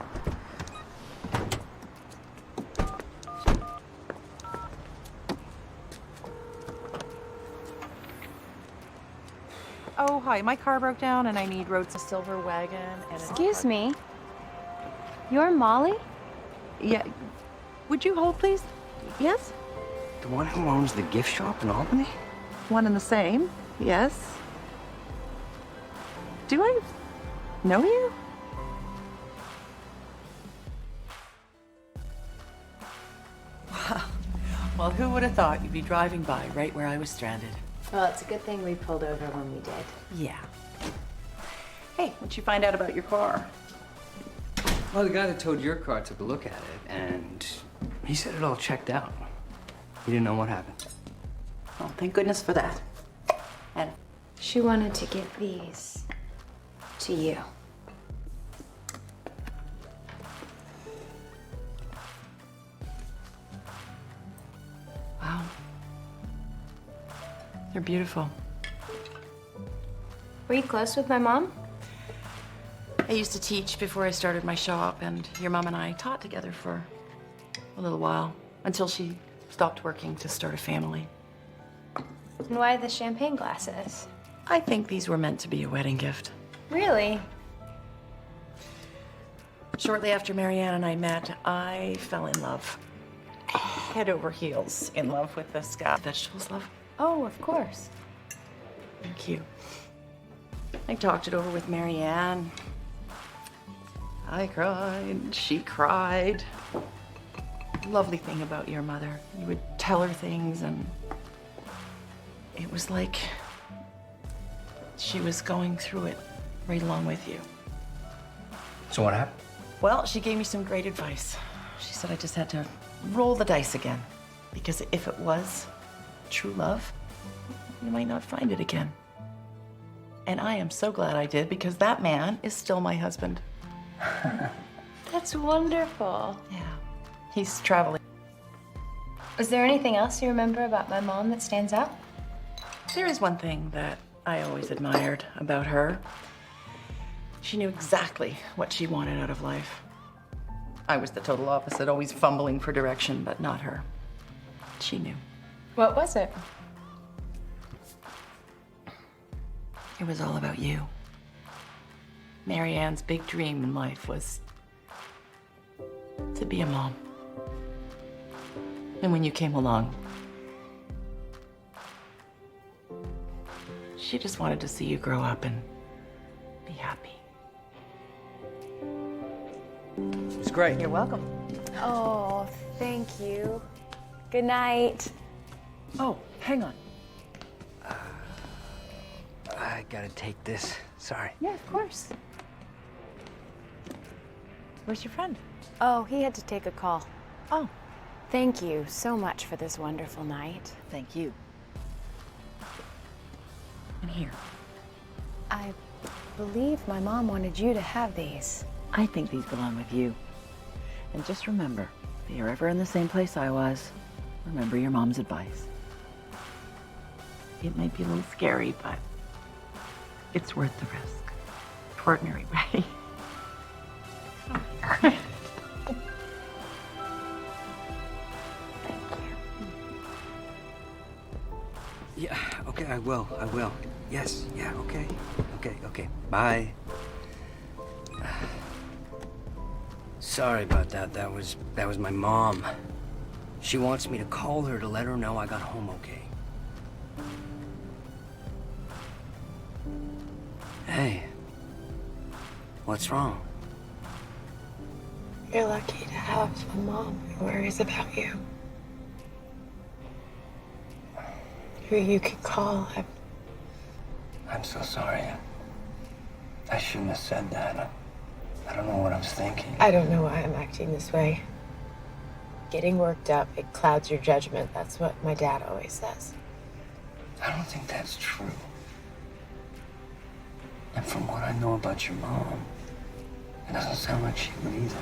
Oh, hi. My car broke down and I need Rhodes a silver wagon and Excuse me. You're Molly? Yeah. Would you hold, please? Yes? The one who owns the gift shop in Albany? One and the same. Yes. Do I know you? Wow. Well, who would have thought you'd be driving by right where I was stranded? Well, it's a good thing we pulled over when we did. Yeah. Hey, what'd you find out about your car? Well, the guy that towed your car took a look at it, and he said it all checked out. He didn't know what happened. Oh, thank goodness for that. And She wanted to give these to you. wow. They're beautiful. Were you close with my mom? I used to teach before I started my shop, and your mom and I taught together for a little while until she stopped working to start a family. And why the champagne glasses? I think these were meant to be a wedding gift. Really? Shortly after Marianne and I met, I fell in love. Head over heels in love with this guy. Vegetables, love? Oh, of course. Thank you. I talked it over with Marianne. I cried, she cried. Lovely thing about your mother. You would tell her things and it was like she was going through it right along with you. So what happened? Well, she gave me some great advice. She said I just had to roll the dice again because if it was true love, you might not find it again. And I am so glad I did because that man is still my husband. That's wonderful. Yeah, he's traveling. Is there anything else you remember about my mom that stands out? There is one thing that I always admired about her. She knew exactly what she wanted out of life. I was the total opposite, always fumbling for direction, but not her. She knew. What was it? It was all about you. Marianne's big dream in life was to be a mom. And when you came along, she just wanted to see you grow up and be happy. It's great. You're welcome. Oh, thank you. Good night. Oh, hang on. I gotta take this. Sorry. Yeah, of course. Where's your friend? Oh, he had to take a call. Oh. Thank you so much for this wonderful night. Thank you. And here. I believe my mom wanted you to have these. I think these belong with you. And just remember, if you're ever in the same place I was, remember your mom's advice. It might be a little scary, but it's worth the risk. Ordinary way. Yeah, okay, I will. Yes, yeah, okay. Bye. Sorry about that. That was my mom. She wants me to call her to let her know I got home okay. Hey. What's wrong? You're lucky to have a mom who worries about you. Who you can call. I'm so sorry. I shouldn't have said that. I don't know what I was thinking. I don't know why I'm acting this way. Getting worked up, it clouds your judgment. That's what my dad always says. I don't think that's true. And from what I know about your mom, it doesn't sound like she would either.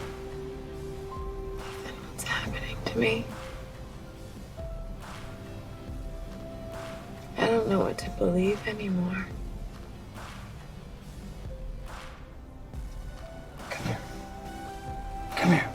What's happening to me? I don't know what to believe anymore. Come here.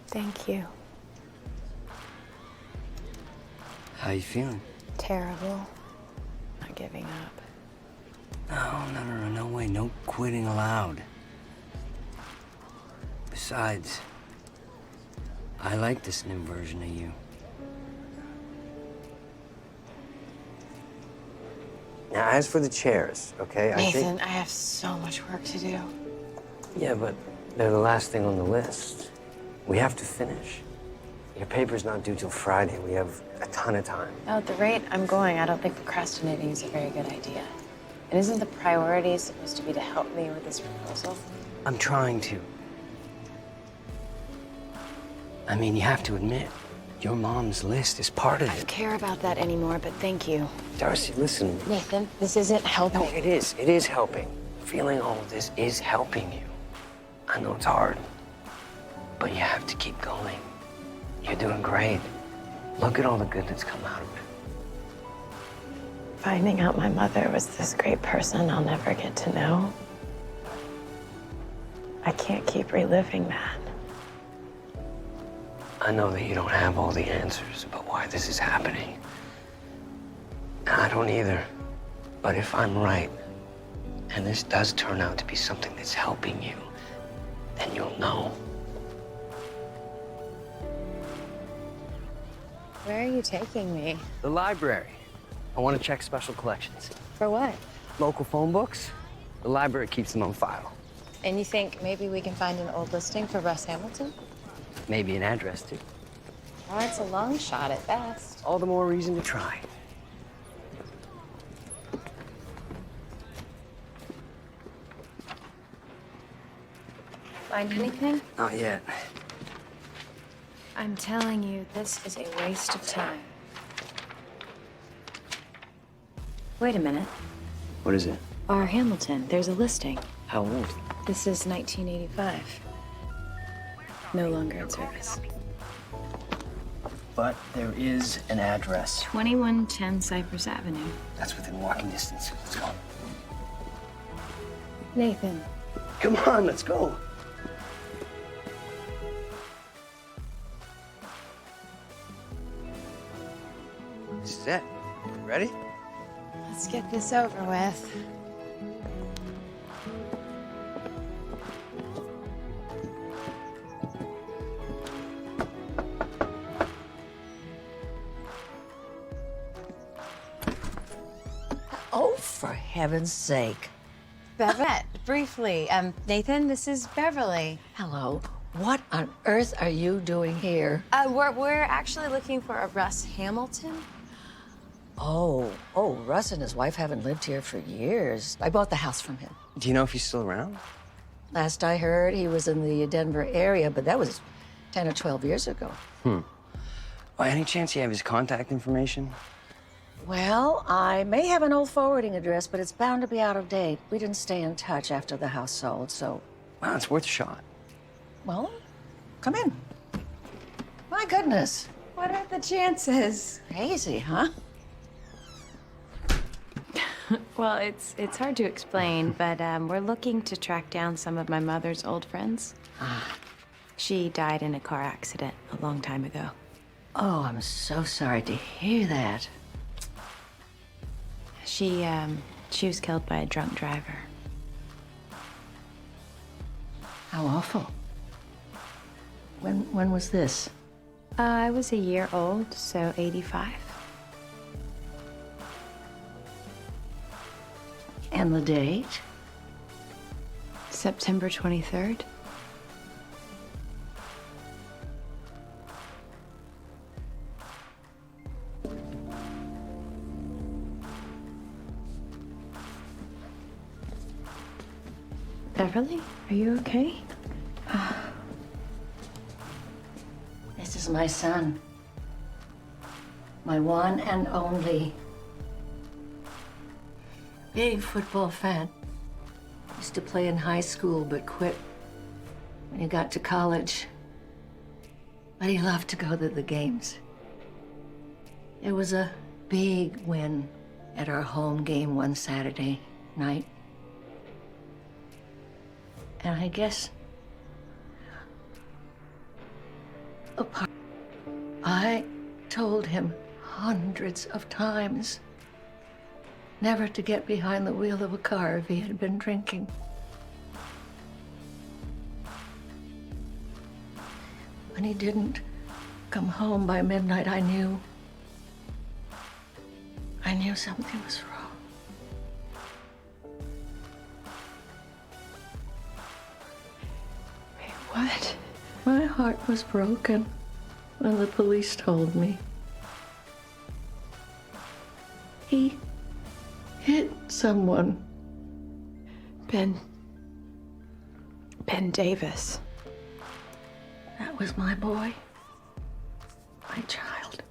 Thank you. How you feeling? Terrible. Not giving up. No way. No quitting allowed. Besides, I like this new version of you. Now, as for the chairs, okay? Nathan, I have so much work to do. Yeah, but they're the last thing on the list. We have to finish. Your paper's not due till Friday. We have a ton of time. Now, at the rate I'm going, I don't think procrastinating is a very good idea. And isn't the priority supposed to be to help me with this proposal? I'm trying to. I mean, you have to admit, your mom's list is part of I it. don't care about that anymore, but thank you. Darcy, listen. Nathan, this isn't helping. No, it is. It is helping. Feeling all of this is helping you. I know it's hard. But you have to keep going. You're doing great. Look at all the good that's come out of it. Finding out my mother was this great person I'll never get to know. I can't keep reliving that. I know that you don't have all the answers about why this is happening. And I don't either. But if I'm right, and this does turn out to be something that's helping you, then you'll know. Where are you taking me? The library. I want to check special collections. For what? Local phone books. The library keeps them on file. And you think maybe we can find an old listing for Russ Hamilton? Maybe an address, too. Oh, it's a long shot at best. All the more reason to try. Find anything? Not yet. I'm telling you, this is a waste of time. Wait a minute. What is it? R. Hamilton, there's a listing. How old? This is 1985. No longer in service. But there is an address. 2110 Cypress Avenue. That's within walking distance. Let's go. Nathan. Come on, let's go. This is it. Ready? Let's get this over with. Oh, for heaven's sake. Beverly, briefly. Nathan, this is Beverly. Hello. What on earth are you doing here? We're actually looking for a Russ Hamilton. Oh, Russ and his wife haven't lived here for years. I bought the house from him. Do you know if he's still around? Last I heard, he was in the Denver area, but that was 10 or 12 years ago. By any chance you have his contact information? Well, I may have an old forwarding address, but it's bound to be out of date. We didn't stay in touch after the house sold, so... Well, it's worth a shot. Well, come in. My goodness. What are the chances? Crazy, huh? Well, it's hard to explain, but we're looking to track down some of my mother's old friends. She died in a car accident a long time ago. Oh, I'm so sorry to hear that. She was killed by a drunk driver. How awful. When was this? I was a year old, so 85. And the date? September 23rd. Beverly, are you okay? This is my son. My one and only. Big football fan. Used to play in high school, but quit when he got to college. But he loved to go to the games. It was a big win at our home game one Saturday night. And I guess I told him hundreds of times never to get behind the wheel of a car if he had been drinking. When he didn't come home by midnight, I knew something was wrong. What? My heart was broken when the police told me. He hit someone. Ben Davis. That was my boy. My child.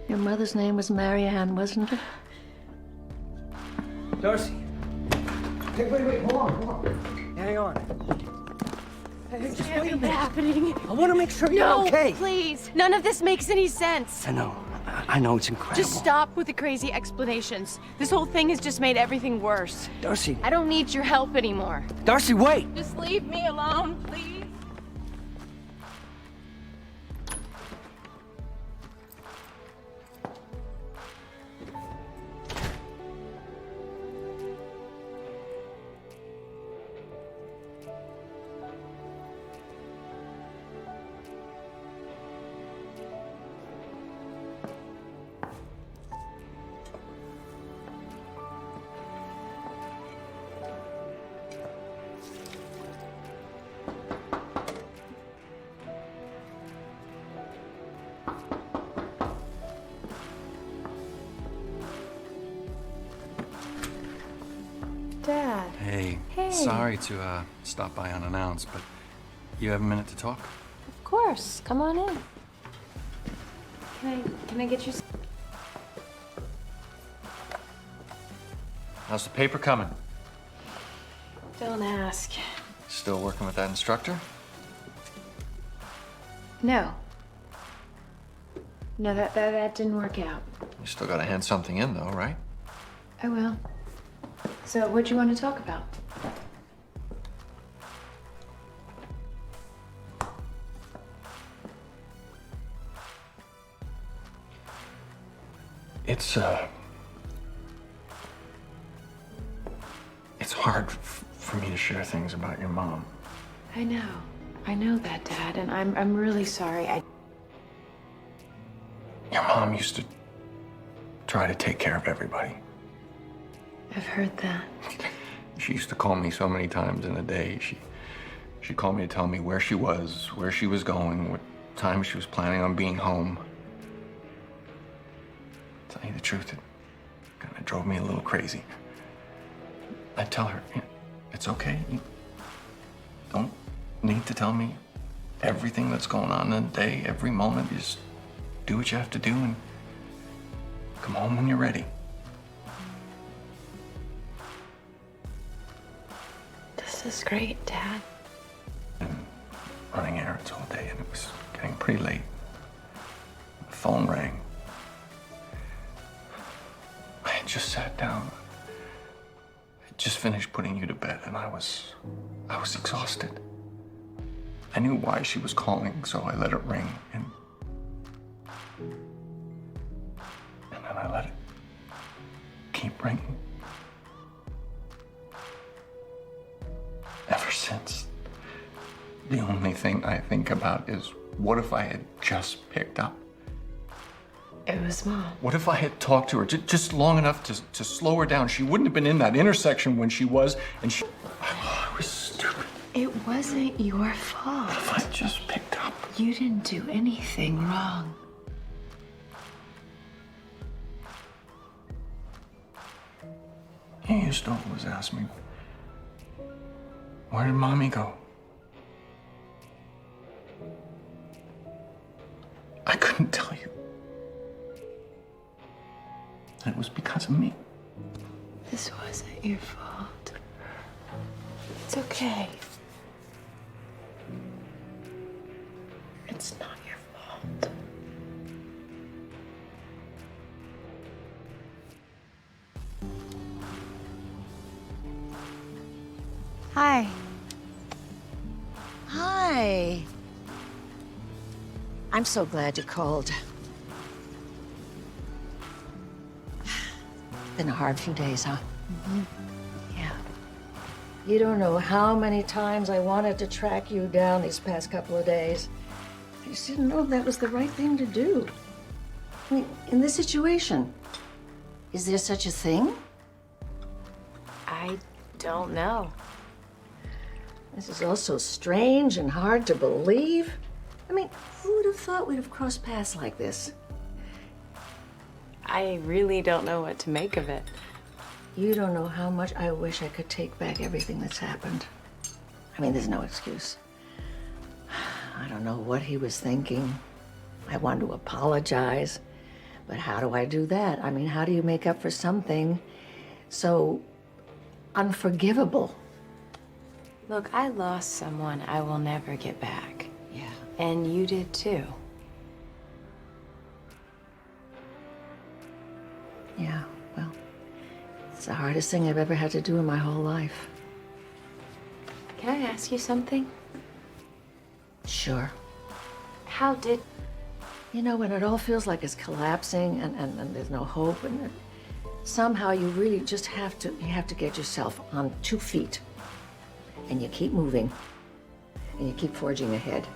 Your mother's name was Marianne, wasn't it? Darcy. Hey, wait, hold on. Hang on. Hey, just wait a minute. Happening. I want to make sure you're No, okay. please. None of this makes any sense. I know it's incredible. Just stop with the crazy explanations. This whole thing has just made everything worse. Darcy. I don't need your help anymore. Darcy, wait! Just leave me alone, please. Dad. Hey. Hey. Sorry to stop by unannounced, but you have a minute to talk? Of course. Come on in. Can I get you some? How's the paper coming? Don't ask. Still working with that instructor? No. No, that didn't work out. You still gotta hand something in though, right? I will. So, what do you want to talk about? It's hard for me to share things about your mom. I know that, Dad, and I'm really sorry. Your mom used to try to take care of everybody. I've heard that. She used to call me so many times in a day. She called me to tell me where she was going, what time she was planning on being home. To tell you the truth, it kind of drove me a little crazy. I'd tell her, it's okay. You don't need to tell me everything that's going on in the day, every moment. You just do what you have to do and come home when you're ready. This is great, Dad. Been running errands all day and it was getting pretty late. The phone rang. I had just sat down. I just finished putting you to bed and I was exhausted. I knew why she was calling, so I let it ring and then I let it keep ringing. Ever since, the only thing I think about is what if I had just picked up? It was Mom. What if I had talked to her just long enough to slow her down? She wouldn't have been in that intersection when she was, and she... Oh, I was stupid. It wasn't your fault. What if I just picked up? You didn't do anything wrong. You used to always ask me, where did Mommy go? I couldn't tell you. It was because of me. This wasn't your fault. It's okay. It's not your fault. Hi. Hi. I'm so glad you called. Been a hard few days, huh? Yeah. You don't know how many times I wanted to track you down these past couple of days. I just didn't know if that was the right thing to do. I mean, in this situation, is there such a thing? I don't know. This is all so strange and hard to believe. I mean, who would have thought we'd have crossed paths like this? I really don't know what to make of it. You don't know how much I wish I could take back everything that's happened. I mean, there's no excuse. I don't know what he was thinking. I want to apologize, but how do I do that? I mean, how do you make up for something so unforgivable? Look, I lost someone I will never get back. Yeah. And you did too. Yeah, well, it's the hardest thing I've ever had to do in my whole life. Can I ask you something? Sure. How did... You know, when it all feels like it's collapsing and there's no hope, and somehow you really just have to get yourself on 2 feet. And you keep moving. And you keep forging ahead.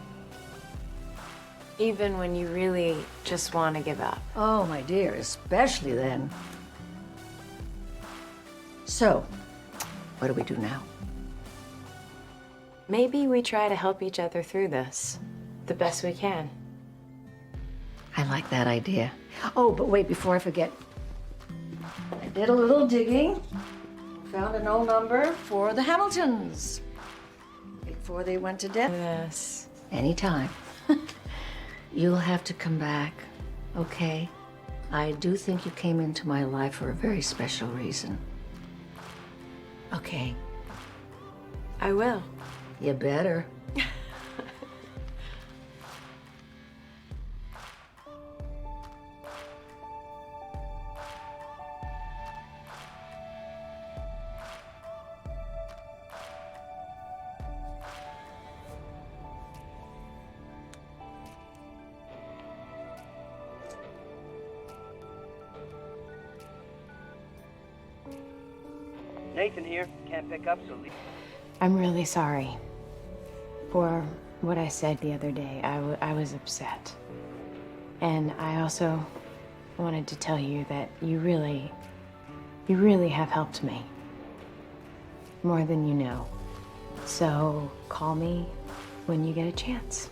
Even when you really just want to give up. Oh, my dear, especially then. So, what do we do now? Maybe we try to help each other through this the best we can. I like that idea. Oh, but wait, before I forget. I did a little digging. Found an old number for the Hamiltons. Before they went to death. Yes. Anytime. You'll have to come back, okay? I do think you came into my life for a very special reason. Okay. I will. You better. Nathan here. Can't pick up, so leave. I'm really sorry for what I said the other day. I was upset. And I also wanted to tell you that you really have helped me. More than you know. So call me when you get a chance.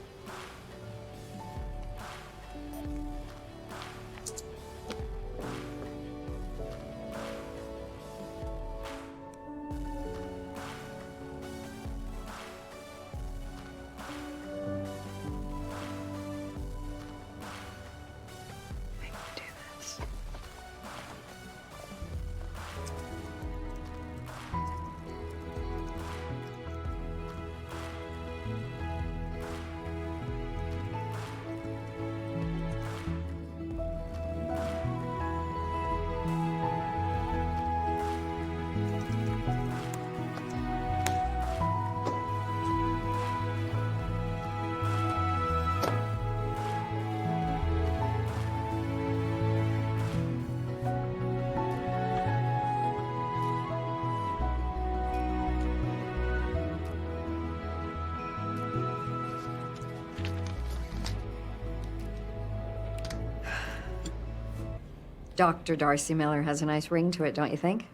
Dr. Darcy Miller has a nice ring to it, don't you think?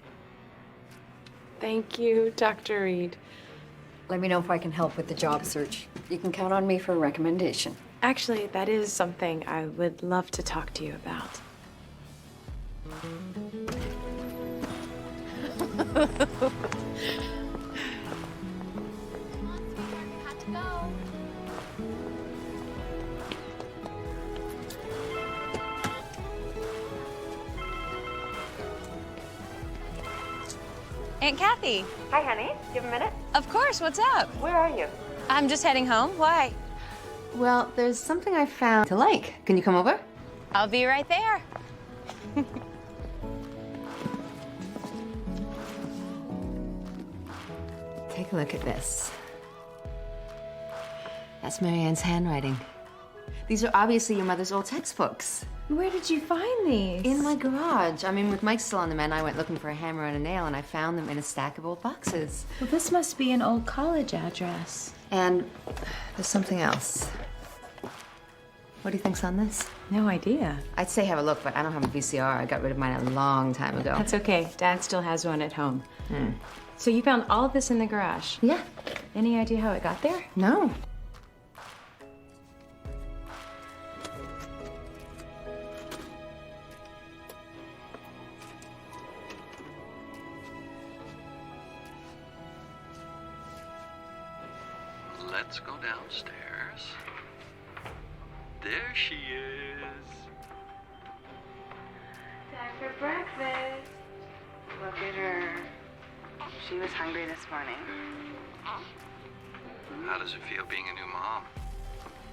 Thank you, Dr. Reed. Let me know if I can help with the job search. You can count on me for a recommendation. Actually, that is something I would love to talk to you about. Aunt Kathy. Hi, honey. Do you have a minute? Of course, what's up? Where are you? I'm just heading home. Why? Well, there's something I found to like. Can you come over? I'll be right there. Take a look at this. That's Marianne's handwriting. These are obviously your mother's old textbooks. Where did you find these? In my garage. I mean, with Mike still on the mend, I went looking for a hammer and a nail, and I found them in a stack of old boxes. Well, this must be an old college address. And there's something else. What do you think's on this? No idea. I'd say have a look, but I don't have a VCR. I got rid of mine a long time ago. That's okay. Dad still has one at home. So you found all of this in the garage? Yeah. Any idea how it got there? No. Let's go downstairs. There she is. Time for breakfast. Look at her. She was hungry this morning. How does it feel being a new mom?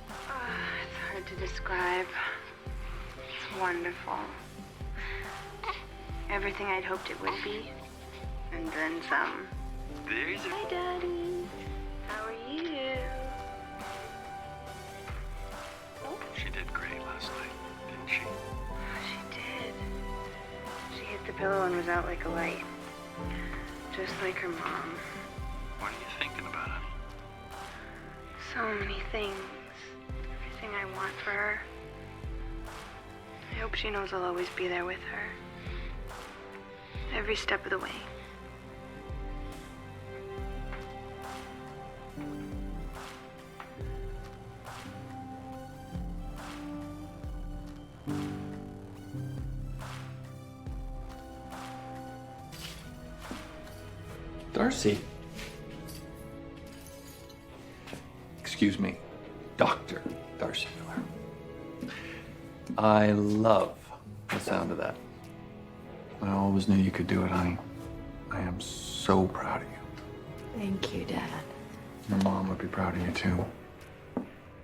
It's hard to describe. It's wonderful. Everything I'd hoped it would be. And then some. There's a... Hi, Daddy. How are you? She did great last night, didn't she? She did. She hit the pillow and was out like a light. Just like her mom. What are you thinking about, honey? So many things. Everything I want for her. I hope she knows I'll always be there with her. Every step of the way. Darcy. Excuse me, Dr. Darcy Miller. I love the sound of that. I always knew you could do it, honey. I am so proud of you. Thank you, Dad. Your mom would be proud of you, too.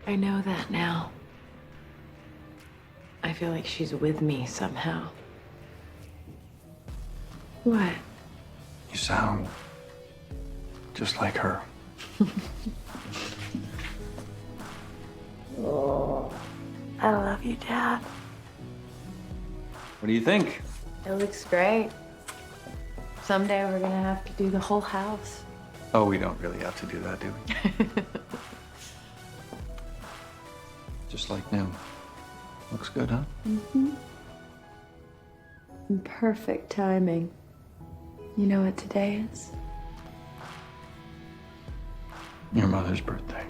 I know that now. I feel like she's with me somehow. What? You sound just like her. Oh, I love you, Dad. What do you think? It looks great. Someday we're gonna have to do the whole house. Oh, we don't really have to do that, do we? Just like new. Looks good, huh? Mm-hmm. Perfect timing. You know what today is? Your mother's birthday.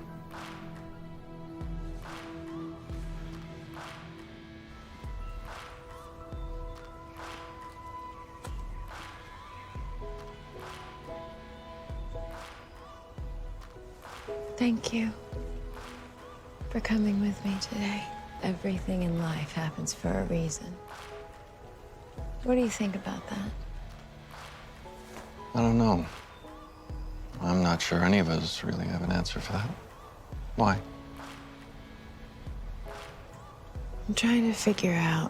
Thank you for coming with me today. Everything in life happens for a reason. What do you think about that? I don't know. I'm not sure any of us really have an answer for that. Why? I'm trying to figure out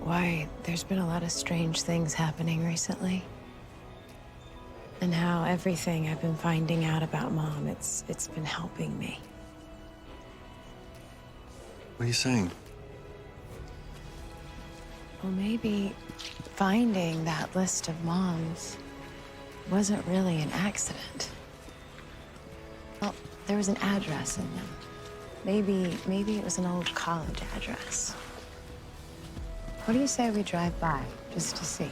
why there's been a lot of strange things happening recently. And how everything I've been finding out about Mom, it's been helping me. What are you saying? Well, maybe finding that list of moms wasn't really an accident. Well, there was an address in them. Maybe it was an old college address. What do you say we drive by, just to see?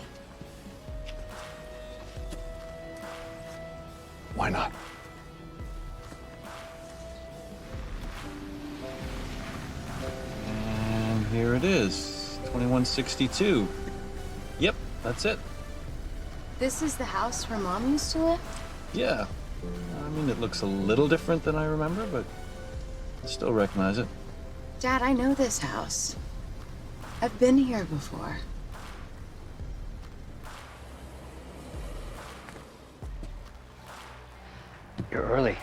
Why not? And here it is, 2162. Yep, that's it. This is the house where Mom used to live? Yeah. I mean, it looks a little different than I remember, but I still recognize it. Dad, I know this house. I've been here before. You're early.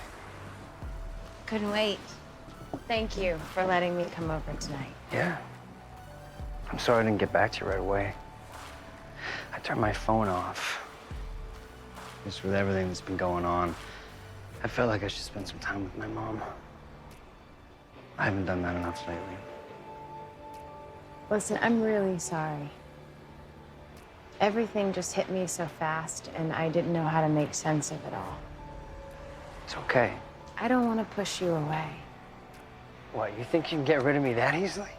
Couldn't wait. Thank you for letting me come over tonight. Yeah. I'm sorry I didn't get back to you right away. I turned my phone off. Just with everything that's been going on, I felt like I should spend some time with my mom. I haven't done that enough lately. Listen, I'm really sorry. Everything just hit me so fast, and I didn't know how to make sense of it all. It's okay. I don't want to push you away. What, you think you can get rid of me that easily?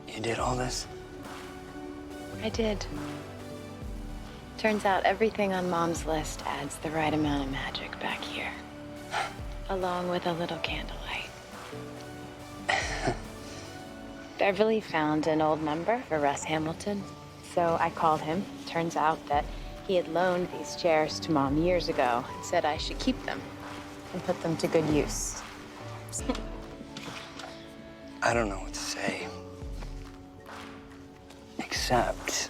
You did all this? I did. Turns out everything on Mom's list adds the right amount of magic back here. Along with a little candlelight. Beverly found an old number for Russ Hamilton, so I called him. Turns out that he had loaned these chairs to Mom years ago and said I should keep them and put them to good use. I don't know what to say. Except,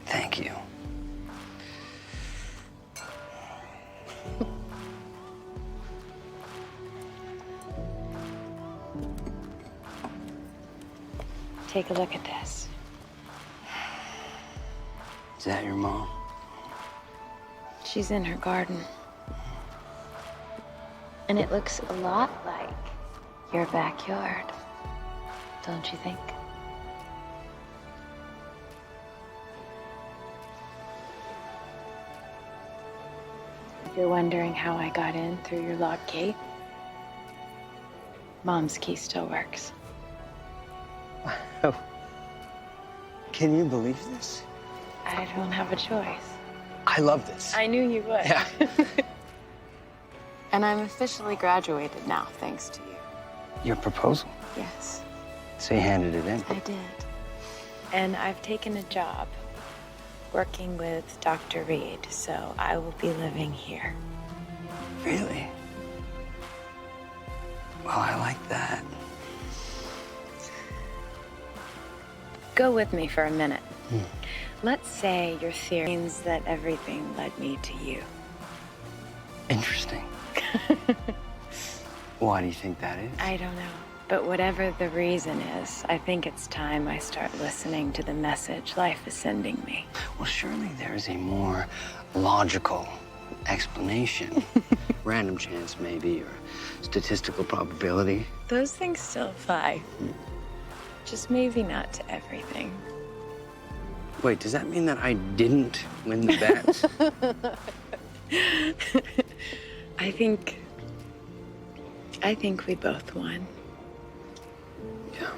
thank you. Take a look at this. Is that your mom? She's in her garden. And it looks a lot like your backyard, don't you think? If you're wondering how I got in through your locked gate, Mom's key still works. Can you believe this? I don't have a choice. I love this. I knew you would. Yeah. And I'm officially graduated now, thanks to you. Your proposal? Yes, So you handed it in? I did. And I've taken a job working with Dr. Reed, so I will be living here. Really? Well, I like that. Go with me for a minute. Let's say your theory means that everything led me to you. Interesting. Why do you think that is? I don't know. But whatever the reason is, I think it's time I start listening to the message life is sending me. Well, surely there's a more logical explanation. Random chance, maybe, or statistical probability. Those things still apply. Just maybe not to everything. Wait, does that mean that I didn't win the bet? I think we both won. Yeah.